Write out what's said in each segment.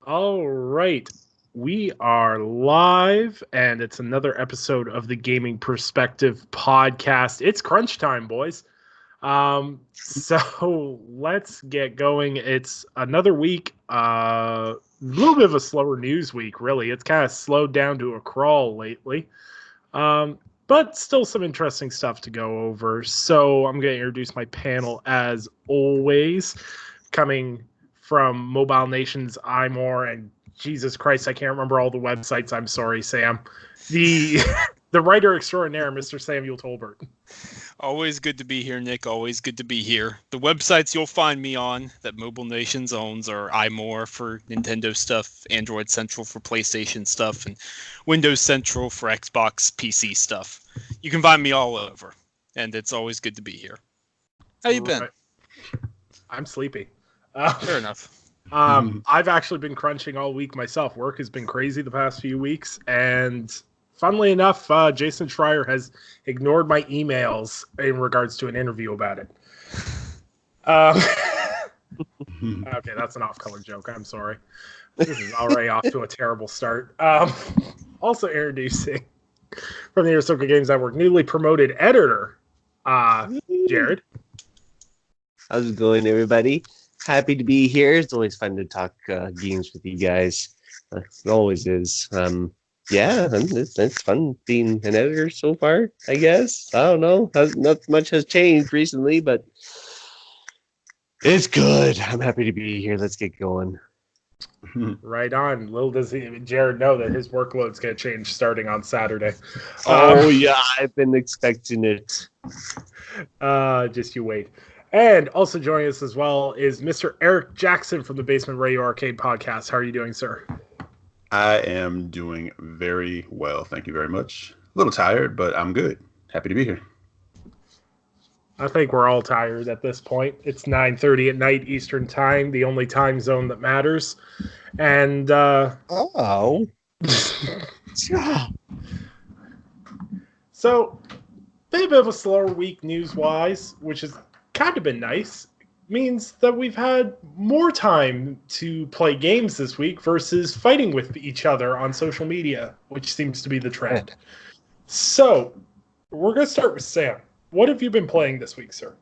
All right. We are live, and it's another episode of the Gaming Perspective podcast. It's crunch time, boys. So let's get going. It's another week, a little bit of a slower news week, really. It's kind of slowed down to a crawl lately. But still some interesting stuff to go over. So I'm going to introduce my panel as always, coming from Mobile Nations, iMore, and Jesus Christ, I can't remember all the websites. I'm sorry, Sam. The the writer extraordinaire, Mr. Samuel Tolbert. Always good to be here, Nick. Always good to be here. The websites you'll find me on that Mobile Nations owns are iMore for Nintendo stuff, Android Central for PlayStation stuff, and Windows Central for Xbox PC stuff. You can find me all over, and it's always good to be here. How you been? I'm sleepy. Fair enough. I've actually been crunching all week myself. Work has been crazy the past few weeks, and funnily enough, Jason Schreier has ignored my emails in regards to an interview about it. Okay, that's an off-color joke. I'm sorry. This is already off to a terrible start. Also introducing from the Ahsoka Games Network, newly promoted editor, Jared. How's it going, everybody? Happy to be here. It's always fun to talk games with you guys. It always is. It's fun being an editor so far, I guess. I don't know. Not much has changed recently, but it's good. I'm happy to be here. Let's get going. Right on. Little does Jared know that his workload's going to change starting on Saturday. Yeah, I've been expecting it. Just you wait. And also joining us as well is Mr. Eric Jackson from the Basement Radio Arcade Podcast. How are you doing, sir? I am doing very well. Thank you very much. A little tired, but I'm good. Happy to be here. I think we're all tired at this point. It's 9:30 at night Eastern Time, the only time zone that matters. And so, bit of a slower week news-wise, which has kind of been nice. Means that we've had more time to play games this week versus fighting with each other on social media, which seems to be the trend. So, we're going to start with Sam. What have you been playing this week, sir?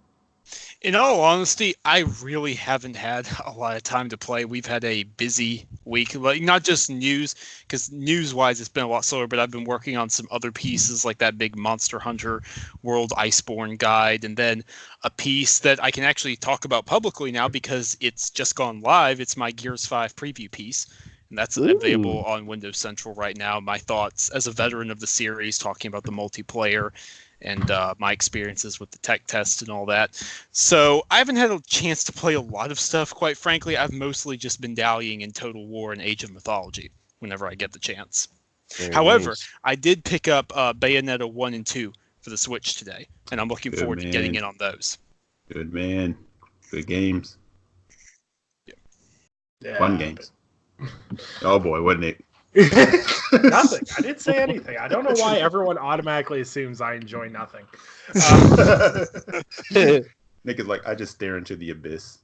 In all honesty, I really haven't had a lot of time to play. We've had a busy week, like not just news, because news-wise it's been a lot slower, but I've been working on some other pieces like that big Monster Hunter World Iceborne guide, and then a piece that I can actually talk about publicly now because it's just gone live. It's my Gears 5 preview piece, and that's available on Windows Central right now. My thoughts as a veteran of the series, talking about the multiplayer and my experiences with the tech test and all that. So I haven't had a chance to play a lot of stuff, quite frankly. I've mostly just been dallying in Total War and Age of Mythology whenever I get the chance. However, nice. I did pick up Bayonetta 1 and 2 for the Switch today, and I'm looking forward to getting in on those. Good man. Good games. Yeah. Fun games. Oh boy, wasn't it? Nothing. I didn't say anything. I don't know why everyone automatically assumes I enjoy nothing. Nick is like, I just stare into the abyss.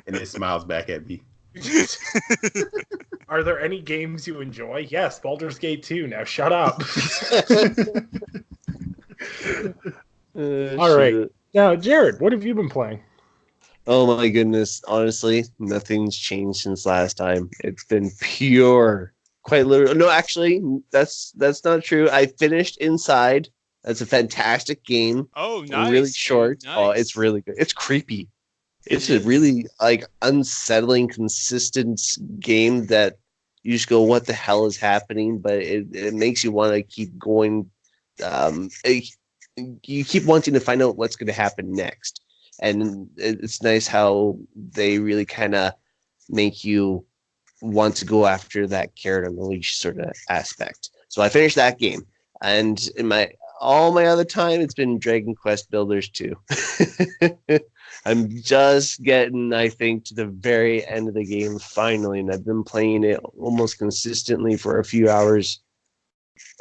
And it smiles back at me. Are there any games you enjoy? Yes, Baldur's Gate 2. Now shut up. All right. Now, Jared, what have you been playing? Oh my goodness. Honestly, nothing's changed since last time. It's been pure, quite literally. No, actually, that's not true. I finished Inside. That's a fantastic game. Oh, nice. Really short. Nice. Oh, it's really good. It's creepy. It's a really unsettling, consistent game that you just go, what the hell is happening? But it makes you want to keep going. You keep wanting to find out what's going to happen next. And it's nice how they really kind of make you want to go after that carrot on the leash sort of aspect. So I finished that game. And in all my other time, it's been Dragon Quest Builders 2. I'm just getting, I think, to the very end of the game finally. And I've been playing it almost consistently for a few hours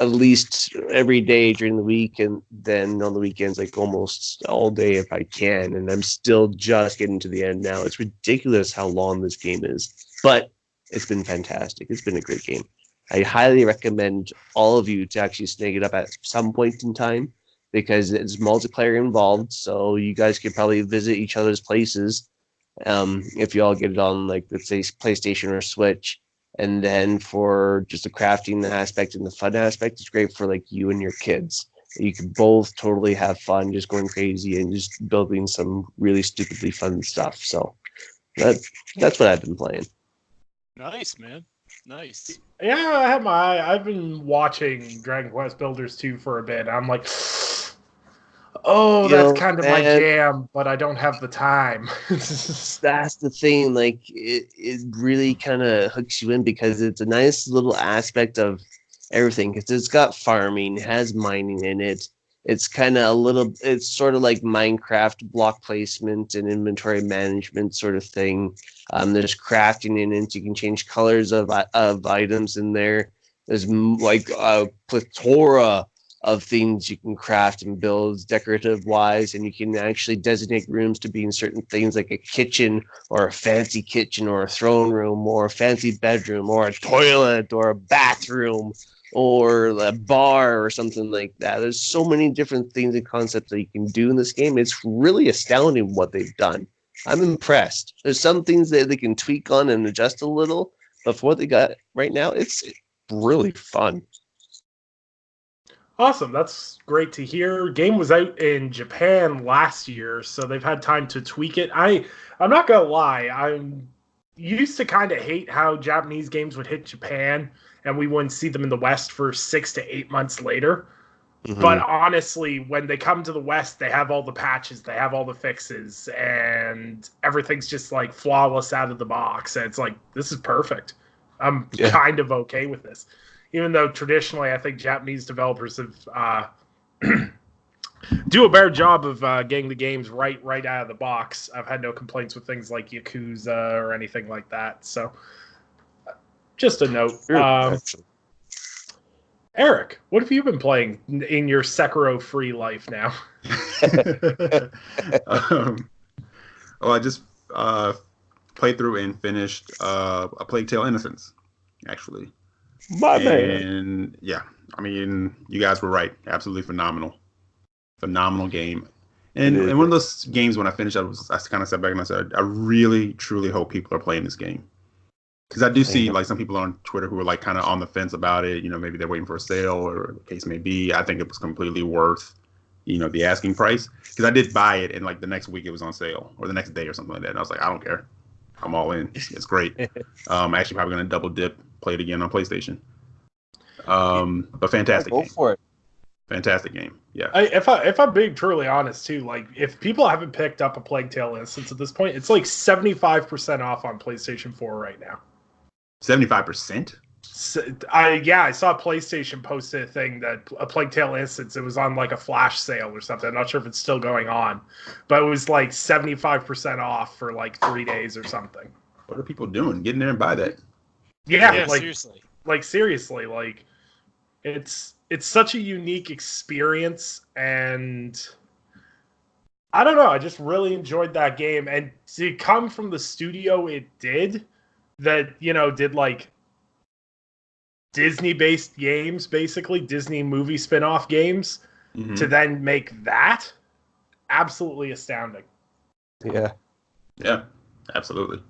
at least every day during the week, and then on the weekends, like almost all day if I can. And I'm still just getting to the end now. It's ridiculous how long this game is, but It's been fantastic. It's been a great game. I highly recommend all of you to actually snag it up at some point in time because it's multiplayer involved. So you guys can probably visit each other's places if you all get it on, like, let's say, PlayStation or Switch. And then for just the crafting aspect and the fun aspect, it's great for like you and your kids. You can both totally have fun just going crazy and just building some really stupidly fun stuff. So that's what I've been playing. Nice, man. Nice. Yeah, I've been watching Dragon Quest Builders 2 for a bit. I'm like, oh, that's kind of my jam, but I don't have the time. That's the thing. Like, it really kind of hooks you in because it's a nice little aspect of everything. Because it's got farming, has mining in it. It's kind of it's sort of like Minecraft block placement and inventory management sort of thing. There's crafting in it. You can change colors of items in there. There's like a plethora of things you can craft and build decorative wise, and you can actually designate rooms to be in certain things like a kitchen or a fancy kitchen or a throne room or a fancy bedroom or a toilet or a bathroom or a bar or something like that. There's so many different things and concepts that you can do in this game. It's really astounding what they've done. I'm impressed. There's some things that they can tweak on and adjust a little, but for what they got right now, it's really fun. Awesome. That's great to hear. Game was out in Japan last year, so they've had time to tweak it. I'm not going to lie. I used to kind of hate how Japanese games would hit Japan and we wouldn't see them in the West for 6 to 8 months later. Mm-hmm. But honestly, when they come to the West, they have all the patches, they have all the fixes, and everything's just like flawless out of the box. And it's like, this is perfect. I'm kind of okay with this. Even though traditionally I think Japanese developers have do a better job of getting the games right out of the box. I've had no complaints with things like Yakuza or anything like that. So just a note. Eric, what have you been playing in your Sekiro-free life now? I just played through and finished A Plague Tale: Innocence, actually. And yeah, I mean, you guys were right. Absolutely phenomenal game. And one of those games when I finished, I kind of sat back and I said, I really, truly hope people are playing this game. Because I do see like some people on Twitter who are like kind of on the fence about it. You know, maybe they're waiting for a sale or the case may be. I think it was completely worth, the asking price. Because I did buy it and like the next week it was on sale or the next day or something like that. And I was like, I don't care. I'm all in. It's great. I'm actually probably going to double dip, play it again on PlayStation. But fantastic game. Go for it. Fantastic game. Yeah. If I'm being truly honest too, like if people haven't picked up A Plague Tale Innocence at this point, it's like 75% off on PlayStation 4 right now. 75%? I saw PlayStation posted a thing that A Plague Tale Innocence, it was on like a flash sale or something. I'm not sure if it's still going on, but it was like 75% off for like 3 days or something. What are people doing? Get in there and buy that. Yeah, like seriously. Like seriously, like it's such a unique experience, and I don't know, I just really enjoyed that game. And to come from the studio it did, that, did like Disney-based games, basically, Disney movie spin-off games, to then make that, absolutely astounding. Yeah. Yeah, absolutely.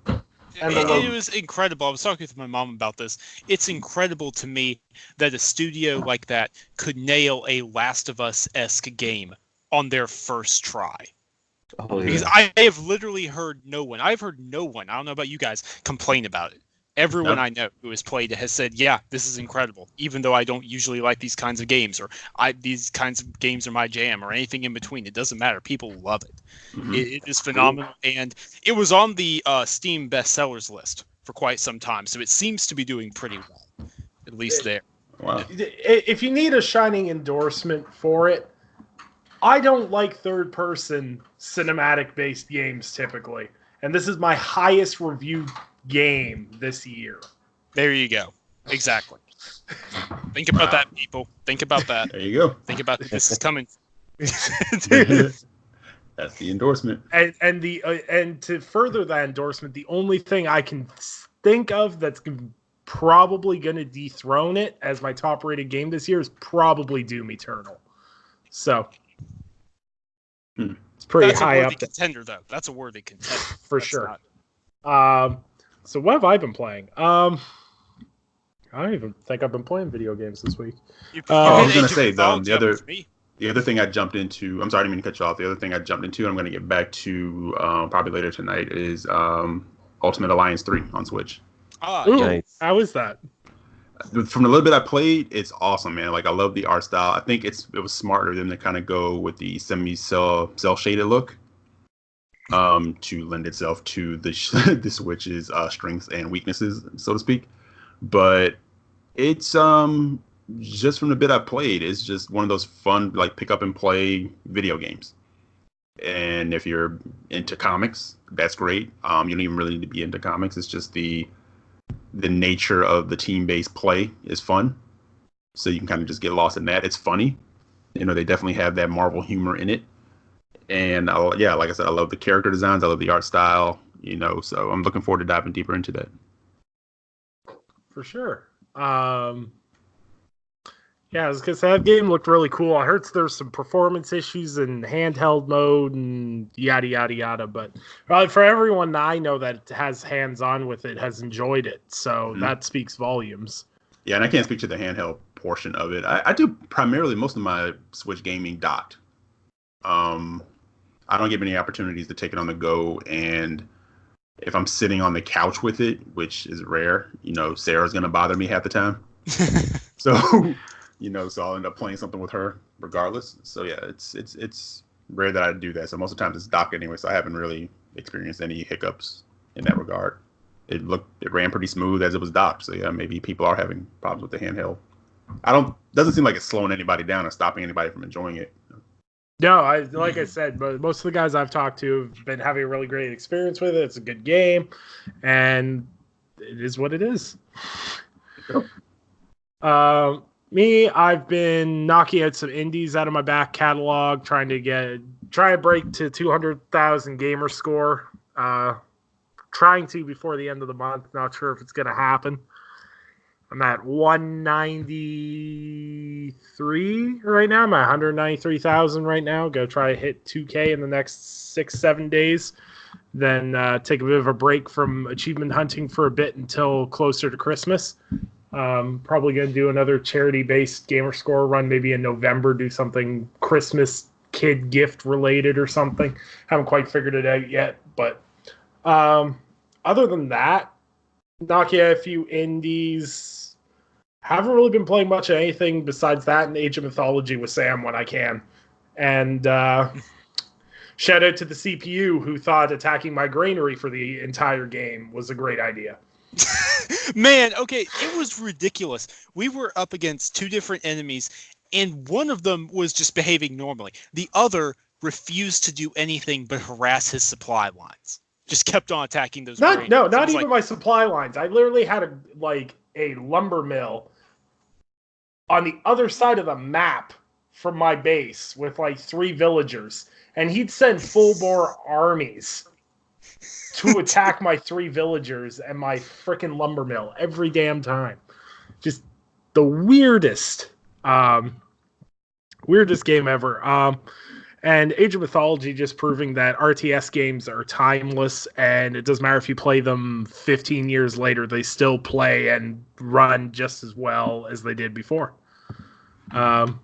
It was incredible. I was talking with my mom about this. It's incredible to me that a studio like that could nail a Last of Us-esque game on their first try. Oh, yeah. Because I have literally heard no one, I don't know about you guys, complain about it. Everyone I know who has played it has said, yeah, this is incredible, even though I don't usually like these kinds of games, or these kinds of games are my jam, or anything in between. It doesn't matter. People love it. Mm-hmm. It is phenomenal, and it was on the Steam bestsellers list for quite some time, so it seems to be doing pretty well, at least there. Wow. If you need a shining endorsement for it, I don't like third-person cinematic-based games typically, and this is my highest reviewed game this year. There you go. Exactly. Think about that, people. Think about that. There you go. Think about this is coming. That's the endorsement. And to further that endorsement, the only thing I can think of that's probably going to dethrone it as my top rated game this year is probably Doom Eternal. So it's pretty That's high a worthy up there. contender, though. That's a worthy contender. For That's sure. not- So what have I been playing? I don't even think I've been playing video games this week. I was hit gonna Age of say Mythology up with me. the other thing I jumped into. I'm sorry, I didn't mean to cut you off. The other thing I jumped into, I'm gonna get back to probably later tonight, is Ultimate Alliance 3 on Switch. Ooh, Nice. how is that? From the little bit I played, it's awesome, man. Like, I love the art style. I think it was smarter than to kind of go with the cell shaded look, to lend itself to the Switch's strengths and weaknesses, so to speak. But it's just from the bit I played, it's just one of those fun, like, pick up and play video games. And if you're into comics, that's great. You don't even really need to be into comics. It's just the nature of the team-based play is fun. So you can kind of just get lost in that. It's funny. They definitely have that Marvel humor in it. And like I said, I love the character designs. I love the art style, so I'm looking forward to diving deeper into that. For sure. Yeah, I was gonna say that game looked really cool. I heard there's some performance issues in handheld mode and yada yada yada. But for everyone that I know that has hands-on with it has enjoyed it, so that speaks volumes. Yeah, and I can't speak to the handheld portion of it. I do primarily most of my Switch gaming docked. I don't get many opportunities to take it on the go, and if I'm sitting on the couch with it, which is rare, Sarah's gonna bother me half the time. So. So I'll end up playing something with her regardless. So yeah, it's rare that I do that. So most of the times it's docked anyway. So I haven't really experienced any hiccups in that regard. It ran pretty smooth as it was docked. So yeah, maybe people are having problems with the handheld. Doesn't seem like it's slowing anybody down or stopping anybody from enjoying it. No, like I said, but most of the guys I've talked to have been having a really great experience with it. It's a good game, and it is what it is. Yep. Me, I've been knocking out some indies out of my back catalog, trying to break to 200,000 gamer score. Trying to before the end of the month. Not sure if it's going to happen. I'm at 193 right now. I'm at 193,000 right now. Go try to hit 2K in the next 6-7 days. Then take a bit of a break from achievement hunting for a bit until closer to Christmas. Probably going to do another charity-based gamer score run maybe in November, do something Christmas kid gift related or something. Haven't quite figured it out yet, but other than that, knock out a few indies. Haven't really been playing much of anything besides that and Age of Mythology with Sam when I can. And shout out to the CPU who thought attacking my granary for the entire game was a great idea. Man, okay, it was ridiculous. We were up against two different enemies, and one of them was just behaving normally. The other refused to do anything but harass his supply lines. Just kept on attacking those. Not even my supply lines. I literally had a lumber mill on the other side of the map from my base with 3 villagers, and he'd send full-bore armies to attack my 3 villagers and my frickin' lumber mill every damn time. Just the weirdest game ever. And Age of Mythology just proving that RTS games are timeless, and it doesn't matter if you play them 15 years later, they still play and run just as well as they did before. So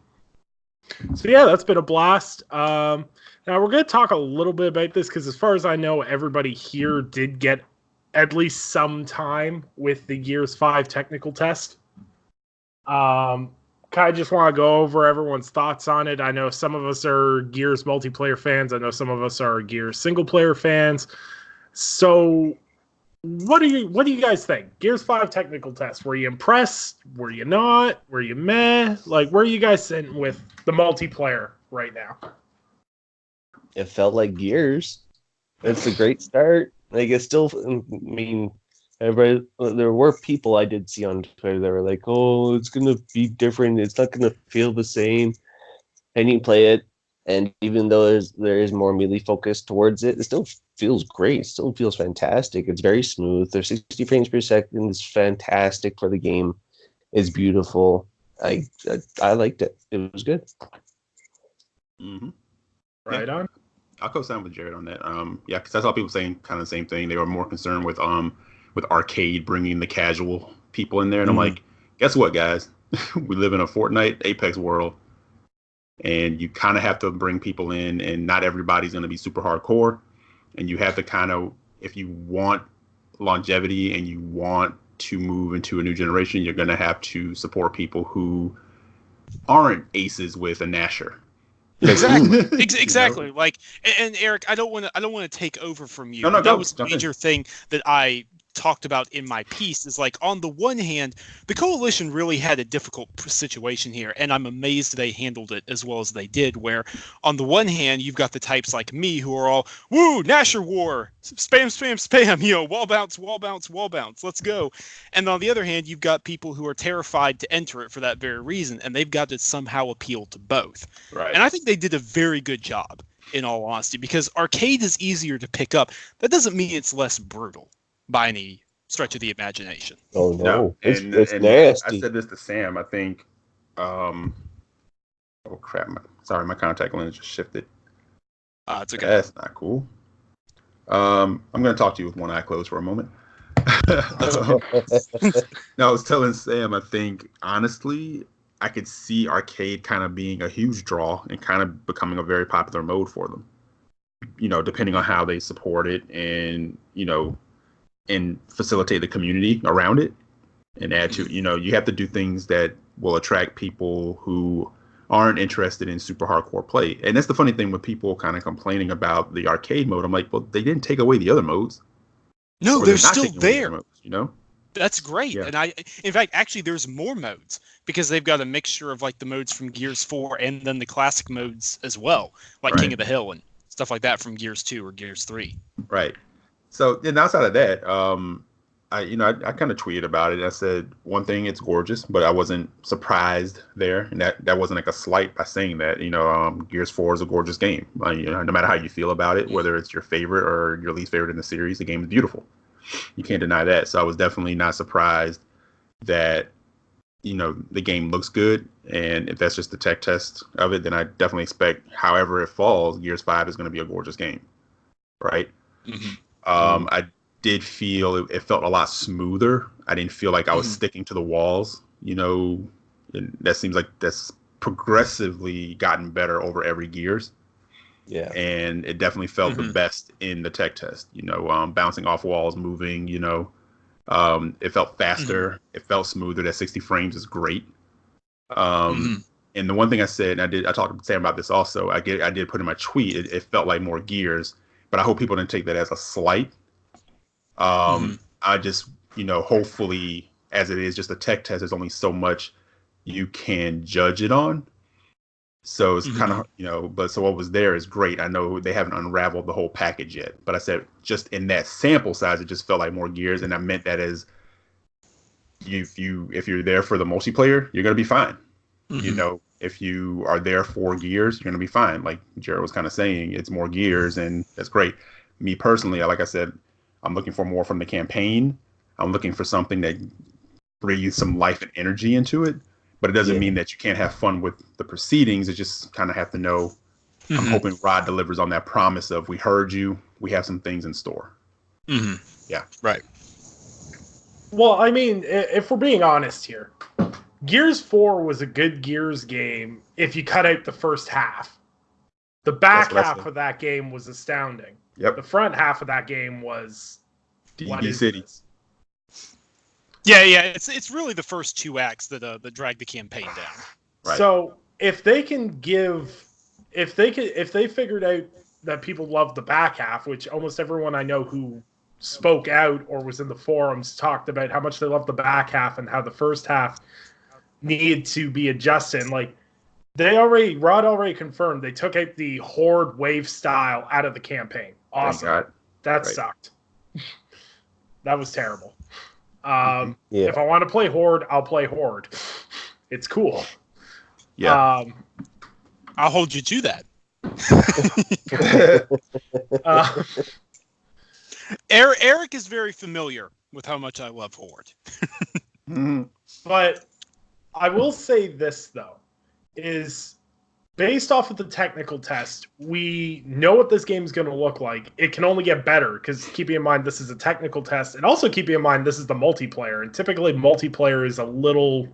yeah, that's been a blast. Now, we're going to talk a little bit about this because as far as I know, everybody here did get at least some time with the Gears 5 technical test. Kind of just want to go over everyone's thoughts on it. I know some of us are Gears multiplayer fans. I know some of us are Gears single-player fans. So what do you guys think? Gears 5 technical test. Were you impressed? Were you not? Were you meh? Where are you guys sitting with the multiplayer right now? It felt like Gears. It's a great start. It's still, everybody, there were people I did see on Twitter that were like, oh, it's going to be different. It's not going to feel the same. And you play it, and even though there is more melee focus towards it, it still feels great. It still feels fantastic. It's very smooth. Their 60 frames per second is fantastic for the game. It's beautiful. I liked it. It was good. Mm-hmm. Right on. I'll co-sign with Jared on that. Yeah, because I saw people saying kind of the same thing. They were more concerned with arcade bringing the casual people in there, and I'm like, guess what, guys? We live in a Fortnite Apex world, and you kind of have to bring people in, and not everybody's going to be super hardcore, and you have to kind of, if you want longevity and you want to move into a new generation, you're going to have to support people who aren't aces with a Nasher. Exactly. Exactly. You know? Like, and Eric, I don't want to take over from you. No, that was the major thing that I talked about in my piece. Is like, on the one hand, the coalition really had a difficult situation here, and I'm amazed they handled it as well as they did. Where, on the one hand, you've got the types like me who are all, woo, Nasher war, spam, spam, spam, you know, wall bounce, wall bounce, wall bounce, let's go. And on the other hand, you've got people who are terrified to enter it for that very reason, and they've got to somehow appeal to both. Right. And I think they did a very good job, in all honesty, because arcade is easier to pick up. That doesn't mean it's less brutal by any stretch of the imagination. Oh no, it's and nasty. I said this to Sam. I think, oh crap! My contact lens just shifted. It's okay. That's not cool. I'm going to talk to you with one eye closed for a moment. No, I was telling Sam, I think, honestly, I could see arcade kind of being a huge draw and kind of becoming a very popular mode for them. You know, depending on how they support it and, you know, and facilitate the community around it and add to, you know, you have to do things that will attract people who aren't interested in super hardcore play. And that's the funny thing with people kind of complaining about the arcade mode. I'm like, well, they didn't take away the other modes. No, they're still there. Modes, you know? That's great. Yeah. And in fact, actually, there's more modes because they've got a mixture of like the modes from Gears 4 and then the classic modes as well, like Right. King of the Hill and stuff like that from Gears 2 or Gears 3. Right. So, and outside of that, I kind of tweeted about it. I said, one thing, it's gorgeous, but I wasn't surprised there. And that wasn't like a slight by saying that. You know, Gears 4 is a gorgeous game. You know, no matter how you feel about it, whether it's your favorite or your least favorite in the series, the game is beautiful. You can't deny that. So I was definitely not surprised that, you know, the game looks good. And if that's just the tech test of it, then I definitely expect, however it falls, Gears 5 is going to be a gorgeous game. Right? Mm-hmm. I did feel it felt a lot smoother. I didn't feel like I was sticking to the walls, you know, and that seems like that's progressively gotten better over every Gears. Yeah. And it definitely felt the best in the tech test, you know, bouncing off walls, moving, you know, it felt faster. It felt smoother. That 60 frames is great. And the one thing I said, and I talked to Sam about this also, I did put in my tweet, it felt like more Gears, but I hope people didn't take that as a slight. I just, you know, hopefully, as it is just a tech test, there's only so much you can judge it on. So it's kind of, you know, but so what was there is great. I know they haven't unraveled the whole package yet, but I said just in that sample size, it just felt like more Gears. And I meant that as if you're there for the multiplayer, you're going to be fine. You know, if you are there for Gears, you're going to be fine. Like Jared was kind of saying, it's more Gears and that's great. Me personally, like I said, I'm looking for more from the campaign. I'm looking for something that breathes some life and energy into it. But it doesn't mean that you can't have fun with the proceedings. It just kind of have to know. I'm hoping Rod delivers on that promise of we heard you. We have some things in store. Yeah. Right. Well, I mean, if we're being honest here, Gears 4 was a good Gears game if you cut out the first half. The back half of that game was astounding. Yep. The front half of that game was DB City. Yeah. It's really the first two acts that drag the campaign down. Right. So if they figured out that people love the back half, which almost everyone I know who spoke out or was in the forums talked about how much they love the back half and how the first half needed to be adjusted. Like Rod already confirmed they took out the Horde wave style out of the campaign. Awesome. That sucked. That was terrible. If I want to play Horde, I'll play Horde. It's cool. Yeah. I'll hold you to that. Eric is very familiar with how much I love Horde. But I will say this, though, is based off of the technical test, we know what this game is going to look like. It can only get better because keeping in mind this is a technical test, and also keeping in mind this is the multiplayer, and typically multiplayer is a little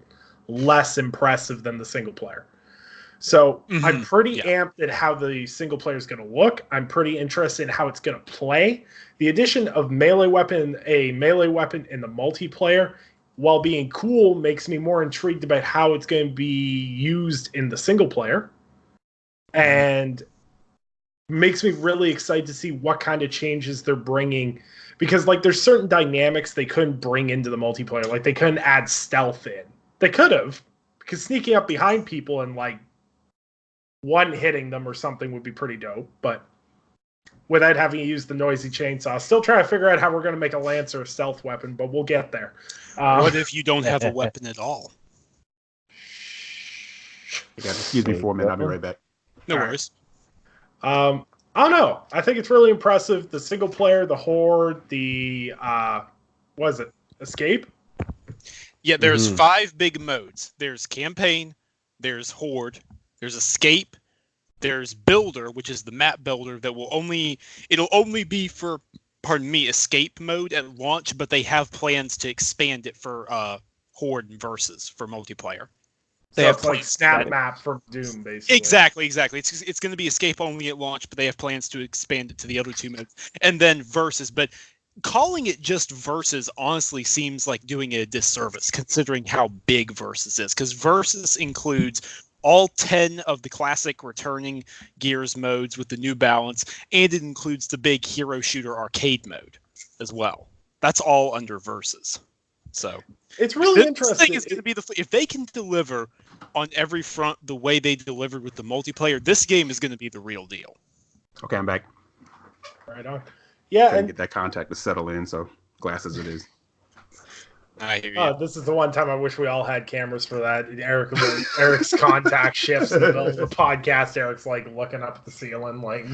less impressive than the single player. So I'm pretty amped at how the single player is going to look. I'm pretty interested in how it's going to play. The addition of a melee weapon in the multiplayer, while being cool, makes me more intrigued about how it's going to be used in the single player. And makes me really excited to see what kind of changes they're bringing. Because, like, there's certain dynamics they couldn't bring into the multiplayer. Like, they couldn't add stealth in. They could have, because sneaking up behind people and, like, one-hitting them or something would be pretty dope. But without having to use the noisy chainsaw. Still trying to figure out how we're going to make a Lancer a stealth weapon, but we'll get there. What if you don't have a weapon at all? Excuse me for a minute. I'll be right back. No worries. I don't know. I think it's really impressive. The single player, the Horde, the what is it? Escape? Yeah, there's 5 big modes. There's campaign, there's Horde, there's Escape, there's Builder, which is the map builder that it'll only be for Escape mode at launch, but they have plans to expand it for Horde and Versus for multiplayer. They have like snap map for Doom, basically. Exactly. It's going to be Escape only at launch, but they have plans to expand it to the other 2 modes. And then Versus, but calling it just Versus honestly seems like doing it a disservice, considering how big Versus is, because Versus includes all 10 of the classic returning Gears modes with the new balance, and it includes the big hero shooter arcade mode as well. That's all under Versus. So it's really interesting. This thing is going to be if they can deliver on every front the way they delivered with the multiplayer, this game is going to be the real deal. Okay, I'm back. Right on. Yeah, and get that contact to settle in. So glasses it is. I hear you. This is the one time I wish we all had cameras for that. Eric's contact shifts in the middle of the podcast. Eric's like looking up at the ceiling, like.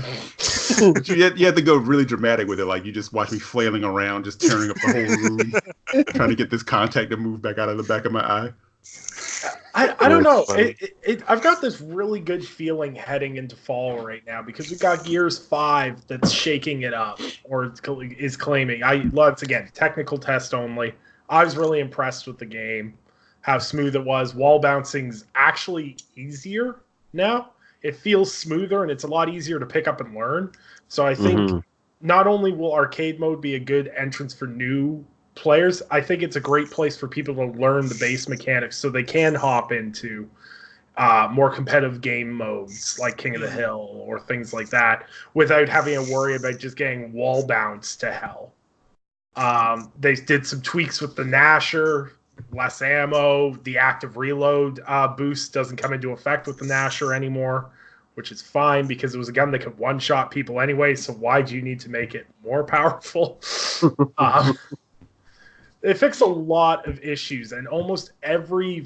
you had to go really dramatic with it. Like you just watch me flailing around, just tearing up the whole room, trying to get this contact to move back out of the back of my eye. I don't know. I've got this really good feeling heading into fall right now because we've got Gears 5 that's shaking it up or is claiming. Once again, technical test only. I was really impressed with the game, how smooth it was. Wall bouncing's actually easier now. It feels smoother and it's a lot easier to pick up and learn. So I think not only will arcade mode be a good entrance for new players, I think it's a great place for people to learn the base mechanics so they can hop into more competitive game modes like King of the Hill or things like that without having to worry about just getting wall bounced to hell. They did some tweaks with the Gnasher, less ammo. The active reload boost doesn't come into effect with the Gnasher anymore, which is fine because it was a gun that could one-shot people anyway, so why do you need to make it more powerful? It fixed a lot of issues, and almost every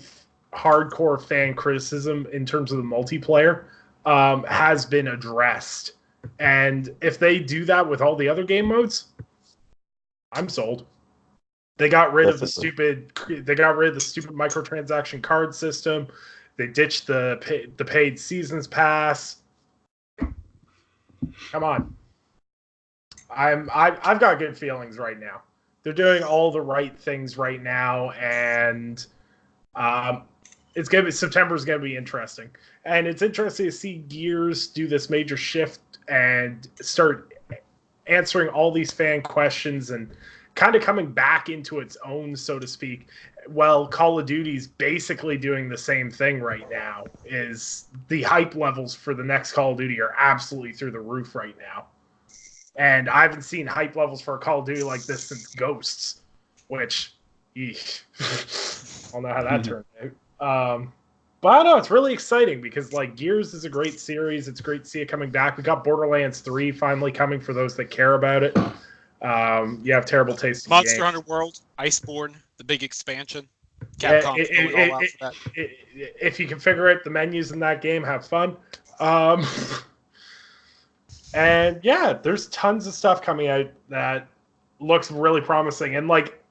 hardcore fan criticism in terms of the multiplayer has been addressed. And if they do that with all the other game modes, I'm sold. They got rid of the stupid microtransaction card system. They ditched the paid seasons pass. Come on. I've got good feelings right now. They're doing all the right things right now, and September's gonna be interesting. And it's interesting to see Gears do this major shift and start answering all these fan questions and kind of coming back into its own, so to speak. Well, Call of Duty's basically doing the same thing right now. Is the hype levels for the next Call of Duty are absolutely through the roof right now. And I haven't seen hype levels for a Call of Duty like this since Ghosts, which, I'll know how that turned out. But I don't know, it's really exciting because like Gears is a great series. It's great to see it coming back. We got Borderlands 3 finally coming for those that care about it. You have Terrible Taste. Monster Hunter World, Iceborne, the big expansion. Capcom's going all out for that. If you configure it, the menus in that game, have fun. And yeah, there's tons of stuff coming out that looks really promising. And like,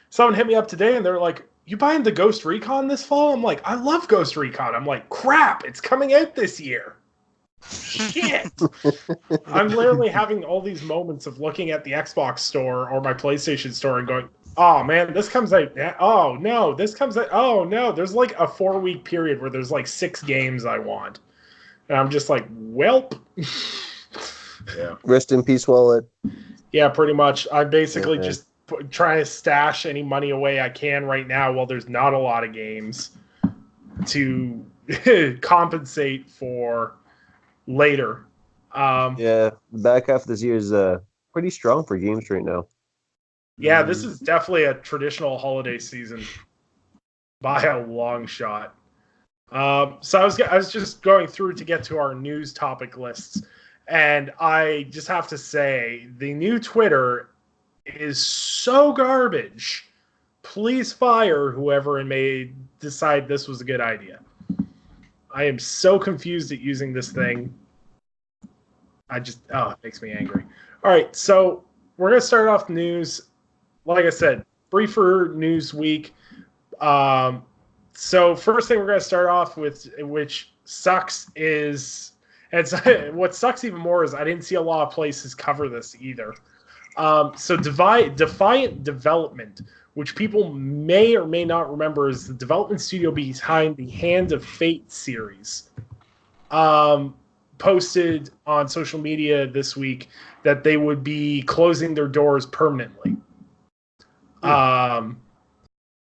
someone hit me up today and they're like, "You buying the Ghost Recon this fall?" I'm like, "I love Ghost Recon." I'm like, "Crap, it's coming out this year." Shit. I'm literally having all these moments of looking at the Xbox store or my PlayStation store and going, "Oh man, this comes out. Oh no, this comes out. Oh no." There's like a 4-week period where there's like 6 games I want. And I'm just like, "Welp." Yeah. Rest in peace, wallet. Yeah, pretty much. I'm basically just trying to stash any money away I can right now while there's not a lot of games to compensate for later. Yeah, the back half of this year is pretty strong for games right now. Yeah, this is definitely a traditional holiday season by a long shot. So I was just going through to get to our news topic lists, and I just have to say the new Twitter is so garbage. Please fire whoever may decide this was a good idea. I am so confused at using this thing. It makes me angry. All right, so we're going to start off news. Like I said, briefer news week. So first thing we're going to start off with, which sucks, is, and what sucks even more is I didn't see a lot of places cover this either. So Defiant Development, which people may or may not remember, is the development studio behind the Hand of Fate series. Posted on social media this week that they would be closing their doors permanently.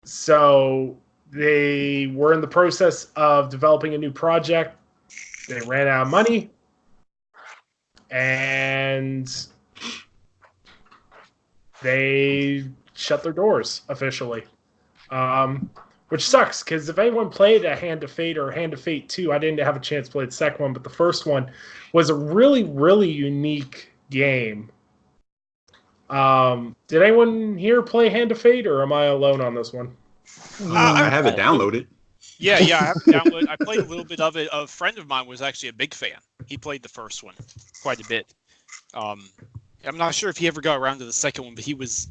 So they were in the process of developing a new project. They ran out of money, and they shut their doors officially. Which sucks, because if anyone played a Hand of Fate or Hand of Fate 2, I didn't have a chance to play the second one, but the first one was a really, really unique game. Did anyone here play Hand of Fate, or am I alone on this one? I have it downloaded. Yeah, I have it downloaded. I played a little bit of it. A friend of mine was actually a big fan. He played the first one quite a bit. I'm not sure if he ever got around to the second one, but he was...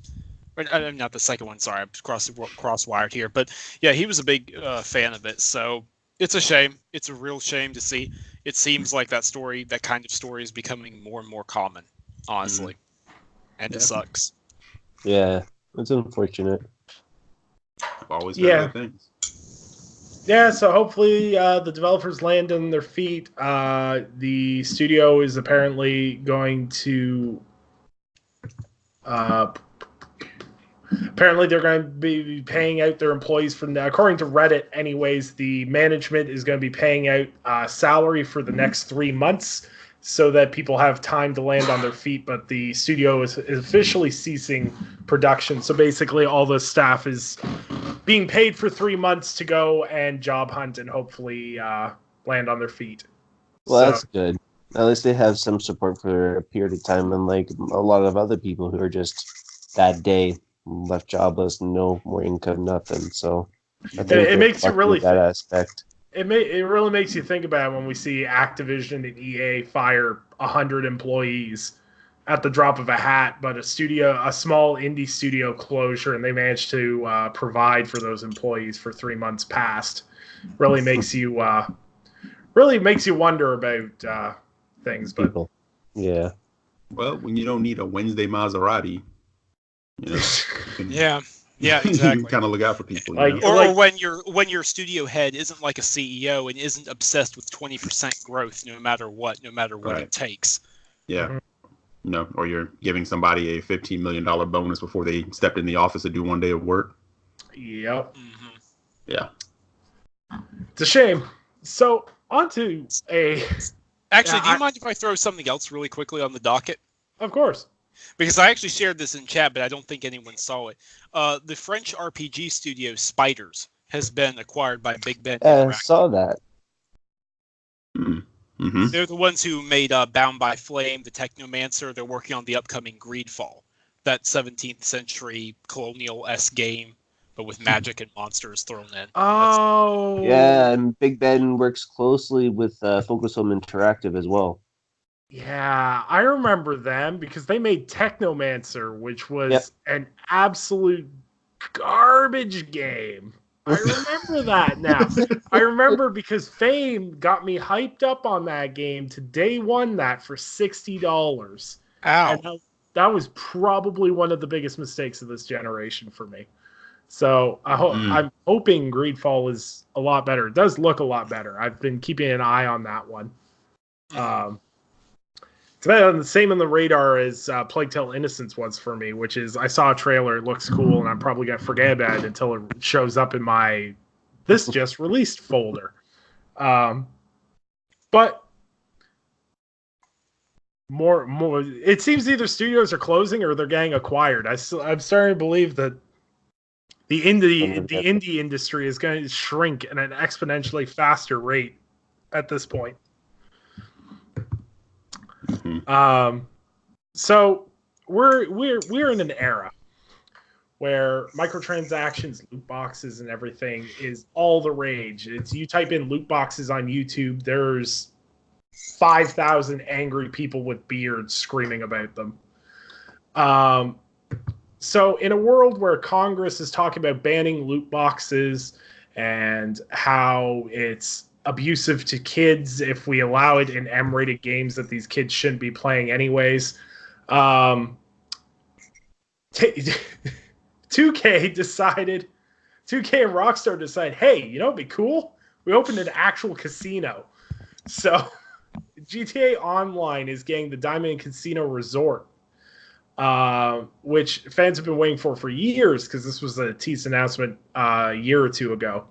Not the second one, sorry, I'm cross-wired here. But yeah, he was a big fan of it. So it's a shame. It's a real shame to see. It seems like that kind of story is becoming more and more common, honestly. And it sucks. Yeah, it's unfortunate. I've always heard good things. Yeah, so hopefully the developers land on their feet. The studio is apparently going to... Apparently, they're going to be paying out their employees according to Reddit, anyways, the management is going to be paying out salary for the next 3 months so that people have time to land on their feet. But the studio is officially ceasing production. So basically, all the staff is being paid for 3 months to go and job hunt and hopefully land on their feet. Well, that's good. At least they have some support for a period of time, unlike a lot of other people who are just that day left jobless, no more income, nothing. So it makes you really that aspect. It really makes you think about it when we see Activision and EA fire 100 employees at the drop of a hat, but a small indie studio closure, and they managed to provide for those employees for 3 months past. Really makes you wonder about things. But people. Yeah. Well, when you don't need a Wednesday Maserati. Yeah, exactly. You kind of look out for people, or when your studio head isn't like a CEO and isn't obsessed with 20% growth, no matter what it takes. Yeah, or you're giving somebody a $15 million bonus before they stepped in the office to do 1 day of work. Yep. Mm-hmm. Yeah, it's a shame. So on to a. Actually, do you mind if I throw something else really quickly on the docket? Of course. Because I actually shared this in chat, but I don't think anyone saw it. The French RPG studio Spiders has been acquired by Big Ben. I saw that. Mm-hmm. They're the ones who made Bound by Flame, the Technomancer. They're working on the upcoming Greedfall, that 17th century colonial-esque game, but with magic and monsters thrown in. Oh. Yeah, and Big Ben works closely with Focus Home Interactive as well. Yeah, I remember them because they made Technomancer, which was an absolute garbage game. I remember that now. I remember because Fame got me hyped up on that game to day one that for $60. Ow. And that was probably one of the biggest mistakes of this generation for me. So I'm hoping Greedfall is a lot better. It does look a lot better. I've been keeping an eye on that one. It's about the same on the radar as Plague Tale Innocence was for me, which is I saw a trailer, it looks cool, and I'm probably going to forget about it until it shows up in my this just released folder. But more, it seems either studios are closing or they're getting acquired. I'm starting to believe that the indie industry is going to shrink at an exponentially faster rate at this point. So we're in an era where microtransactions, loot boxes, and everything is all the rage. It's you type in loot boxes on YouTube, there's 5,000 angry people with beards screaming about them. So in a world where Congress is talking about banning loot boxes and how it's abusive to kids if we allow it in M-rated games that these kids shouldn't be playing anyways, 2K and Rockstar decided, hey, you know what'd be cool? We opened an actual casino. So GTA Online is getting the Diamond Casino Resort, which fans have been waiting for years because this was a teased announcement a year or two ago.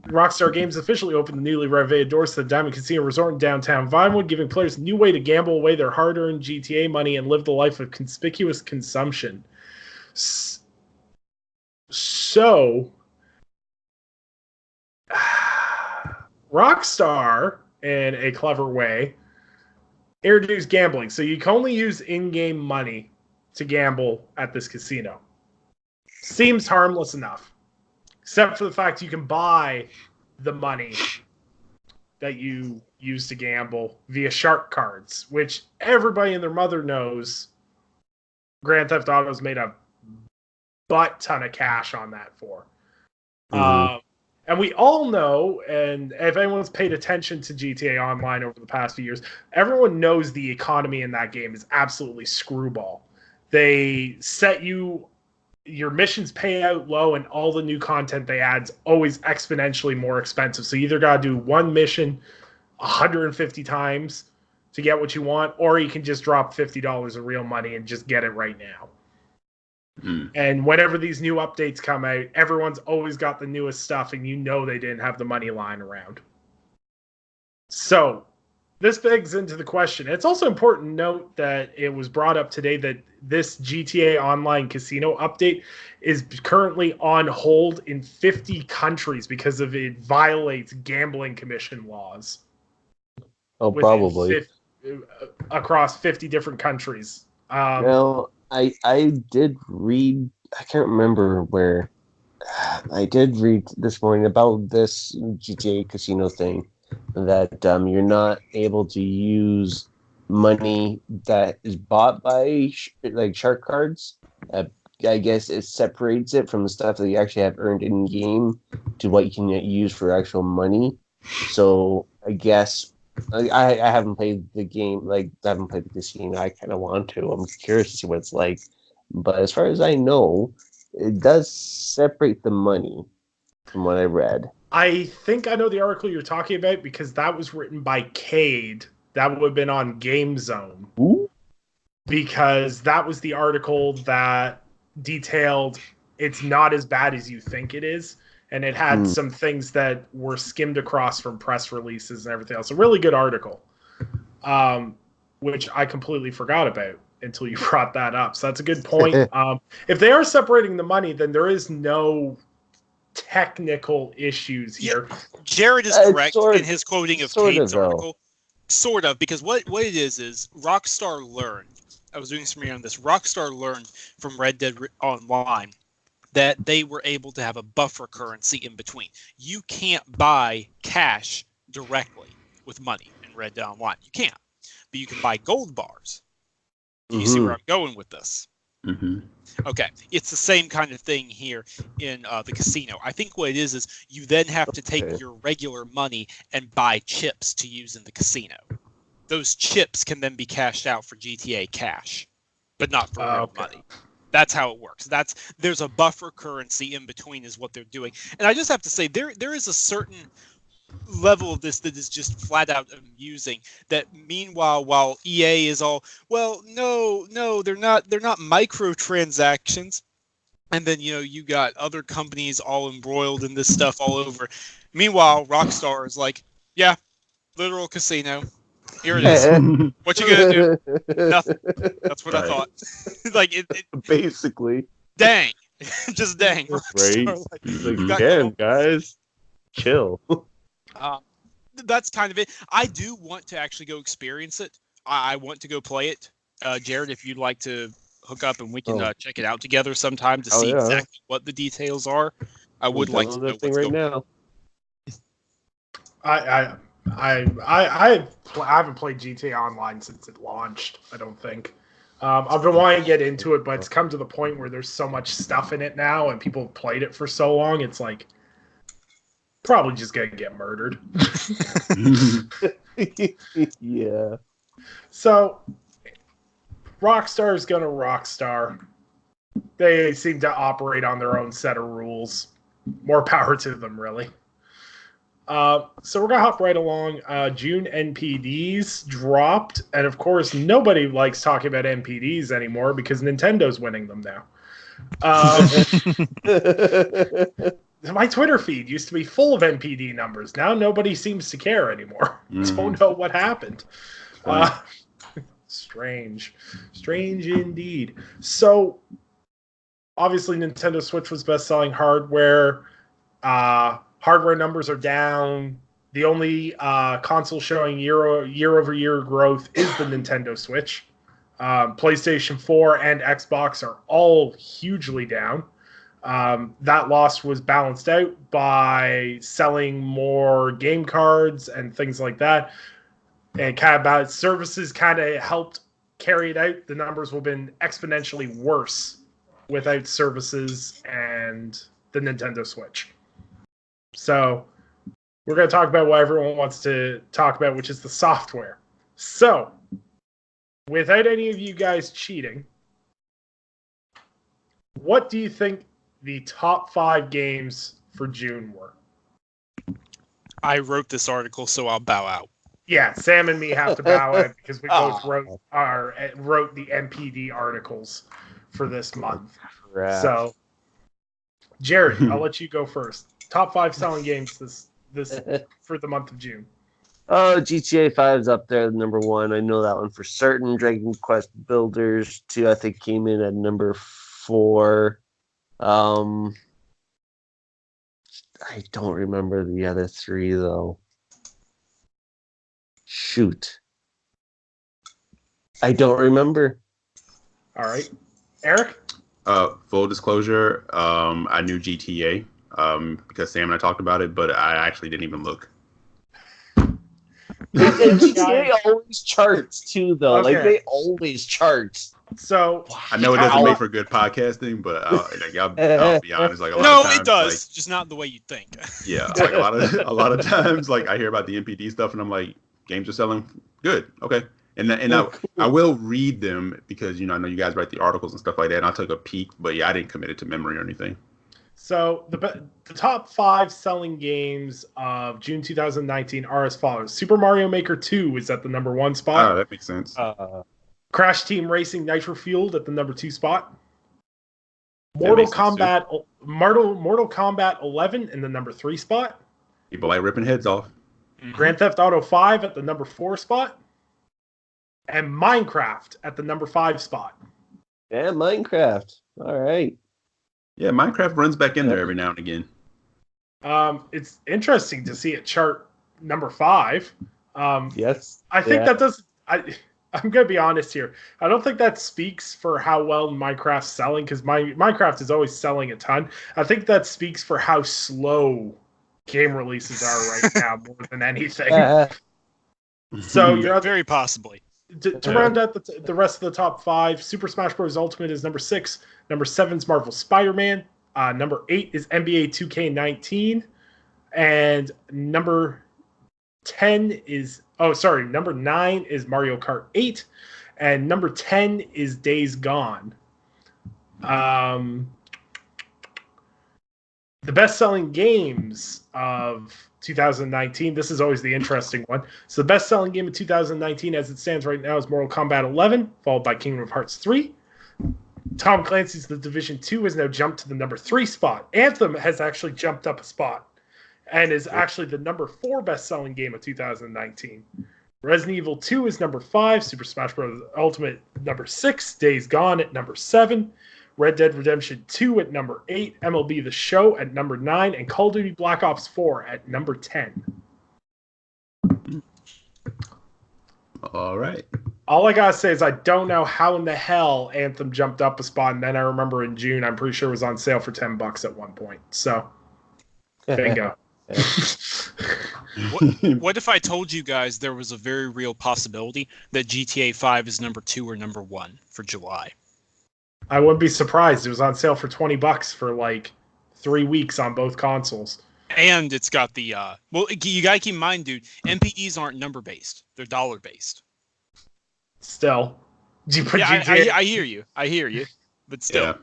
Rockstar Games officially opened the newly renovated doors to the Diamond Casino Resort in downtown Vinewood, giving players a new way to gamble away their hard-earned GTA money and live the life of conspicuous consumption. So, Rockstar, in a clever way, introduced gambling. So you can only use in-game money to gamble at this casino. Seems harmless enough. Except for the fact you can buy the money that you use to gamble via shark cards, which everybody and their mother knows Grand Theft Auto's made a butt ton of cash on that for. And we all know, and if anyone's paid attention to GTA Online over the past few years, everyone knows the economy in that game is absolutely screwball. They set your missions pay out low, and all the new content they add is always exponentially more expensive. So you either got to do one mission 150 times to get what you want, or you can just drop $50 of real money and just get it right now. And whenever these new updates come out, everyone's always got the newest stuff, and you know they didn't have the money lying around. So this begs into the question. It's also important to note that it was brought up today that this GTA Online Casino update is currently on hold in 50 countries because of it violates gambling commission laws. Oh, probably. Across 50 different countries. Now, I did read, I can't remember where, I did read this morning about this GTA Casino thing, that you're not able to use money that is bought by like shark cards. I guess it separates it from the stuff that you actually have earned in game to what you can use for actual money. So I guess I haven't played the game, like I haven't played the casino. I kind of want to. I'm curious to see what it's like. But as far as I know, it does separate the money from what I read. I think I know the article you're talking about because that was written by Cade. That would have been on GameZone. Ooh. Because that was the article that detailed it's not as bad as you think it is. And it had some things that were skimmed across from press releases and everything else. A really good article, which I completely forgot about until you brought that up. So that's a good point. If they are separating the money, then there is no technical issues here. Jared is correct in his quoting of Cade's article. Sort of, because what it is Rockstar learned. I was doing some reading on this. Rockstar learned from Red Dead Online that they were able to have a buffer currency in between. You can't buy cash directly with money in Red Dead Online. You can't. but you can buy gold bars. Do you see where I'm going with this? Mm-hmm. Okay, it's the same kind of thing here in the casino. I think what it is you then have to take your regular money and buy chips to use in the casino. Those chips can then be cashed out for GTA cash, but not for real money. That's how it works. There's a buffer currency in between is what they're doing. And I just have to say there is a certain level of this that is just flat out amusing. That meanwhile, while EA is all, well, no, they're not microtransactions. And then, you got other companies all embroiled in this stuff all over. Meanwhile, Rockstar is like, yeah, literal casino. Here it is. What you gonna do? Nothing. That's what I thought. Like it basically. Dang. Just dang. Right. Again, guys, chill. That's kind of it. I do want to actually go experience it. I want to go play it. Jared, if you'd like to hook up and we can check it out together sometime to see exactly what the details are, I would like to know what's right now. I haven't played GTA Online since it launched. I don't think. I've been wanting to get into it, but it's come to the point where there's so much stuff in it now, and people have played it for so long. It's like probably just gonna get murdered. Yeah. So Rockstar is gonna Rockstar. They seem to operate on their own set of rules. More power to them, really. So we're gonna hop right along. June NPDs dropped, and of course, nobody likes talking about NPDs anymore because Nintendo's winning them now. My Twitter feed used to be full of NPD numbers. Now nobody seems to care anymore. Don't know what happened. Strange indeed. So obviously, Nintendo Switch was best-selling hardware. Hardware numbers are down. The only console showing year-over-year growth is the Nintendo Switch. PlayStation 4 and Xbox are all hugely down. That loss was balanced out by selling more game cards and things like that. And services kind of helped carry it out. The numbers would have been exponentially worse without services and the Nintendo Switch. So we're going to talk about what everyone wants to talk about, which is the software. So without any of you guys cheating, what do you think the top 5 games for June were? I wrote this article, so I'll bow out. Yeah, Sam and me have to bow out because we both wrote the NPD articles for this month. Crap. So, Jared, I'll let you go first. Top 5 selling games this for the month of June. Oh, GTA 5 is up there, number 1. I know that one for certain. Dragon Quest Builders 2, I think, came in at number 4. I don't remember the other 3 though. Shoot. I don't remember. All right. Eric? Full disclosure, I knew GTA because Sam and I talked about it, but I actually didn't even look. GTA always charts too, though. Okay. Like they always chart. So I know it doesn't make for good podcasting, but I'll be honest. Like a lot No, of times, it does. like, Just not the way you think. yeah, like a lot of times, like I hear about the NPD stuff, and I'm like, games are selling good, okay. And I will read them because I know you guys write the articles and stuff like that. And I'll take a peek, but yeah, I didn't commit it to memory or anything. So the top 5 selling games of June 2019 are as follows: Super Mario Maker 2 is at the number 1 spot. Oh, that makes sense. Crash Team Racing Nitro Fueled at the number 2 spot. Mortal Kombat 11 in the number 3 spot. People like ripping heads off. Grand Theft Auto 5 at the number 4 spot. And Minecraft at the number 5 spot. Yeah, Minecraft. All right. Yeah, Minecraft runs back in there every now and again. It's interesting to see it chart number 5. Yes. I think that does. I'm going to be honest here. I don't think that speaks for how well Minecraft's selling, because Minecraft is always selling a ton. I think that speaks for how slow game releases are right now more than anything. So Very possibly. To round out the rest of the top 5, Super Smash Bros. Ultimate is number 6. Number 7 is Marvel Spider-Man. Number 8 is NBA 2K19. And number 9 is Mario Kart 8. And number 10 is Days Gone. The best-selling games of 2019. This is always the interesting one. So the best-selling game of 2019 as it stands right now is Mortal Kombat 11, followed by Kingdom of Hearts 3. Tom Clancy's The Division 2 has now jumped to the number 3 spot. Anthem has actually jumped up a spot and is actually the number 4 best-selling game of 2019. Resident Evil 2 is number 5, Super Smash Bros. Ultimate number 6, Days Gone at number 7, Red Dead Redemption 2 at number 8, MLB The Show at number 9, and Call of Duty Black Ops 4 at number 10. All right. All I gotta say is I don't know how in the hell Anthem jumped up a spot, and then I remember in June, I'm pretty sure it was on sale for $10 at one point. So, bingo. What if I told you guys there was a very real possibility that GTA 5 is number 2 or number 1 for July? I wouldn't be surprised. It was on sale for $20 for like 3 weeks on both consoles. And it's got the you gotta keep in mind, dude, MPEs aren't number based; they're dollar based. Still, I hear you, but still.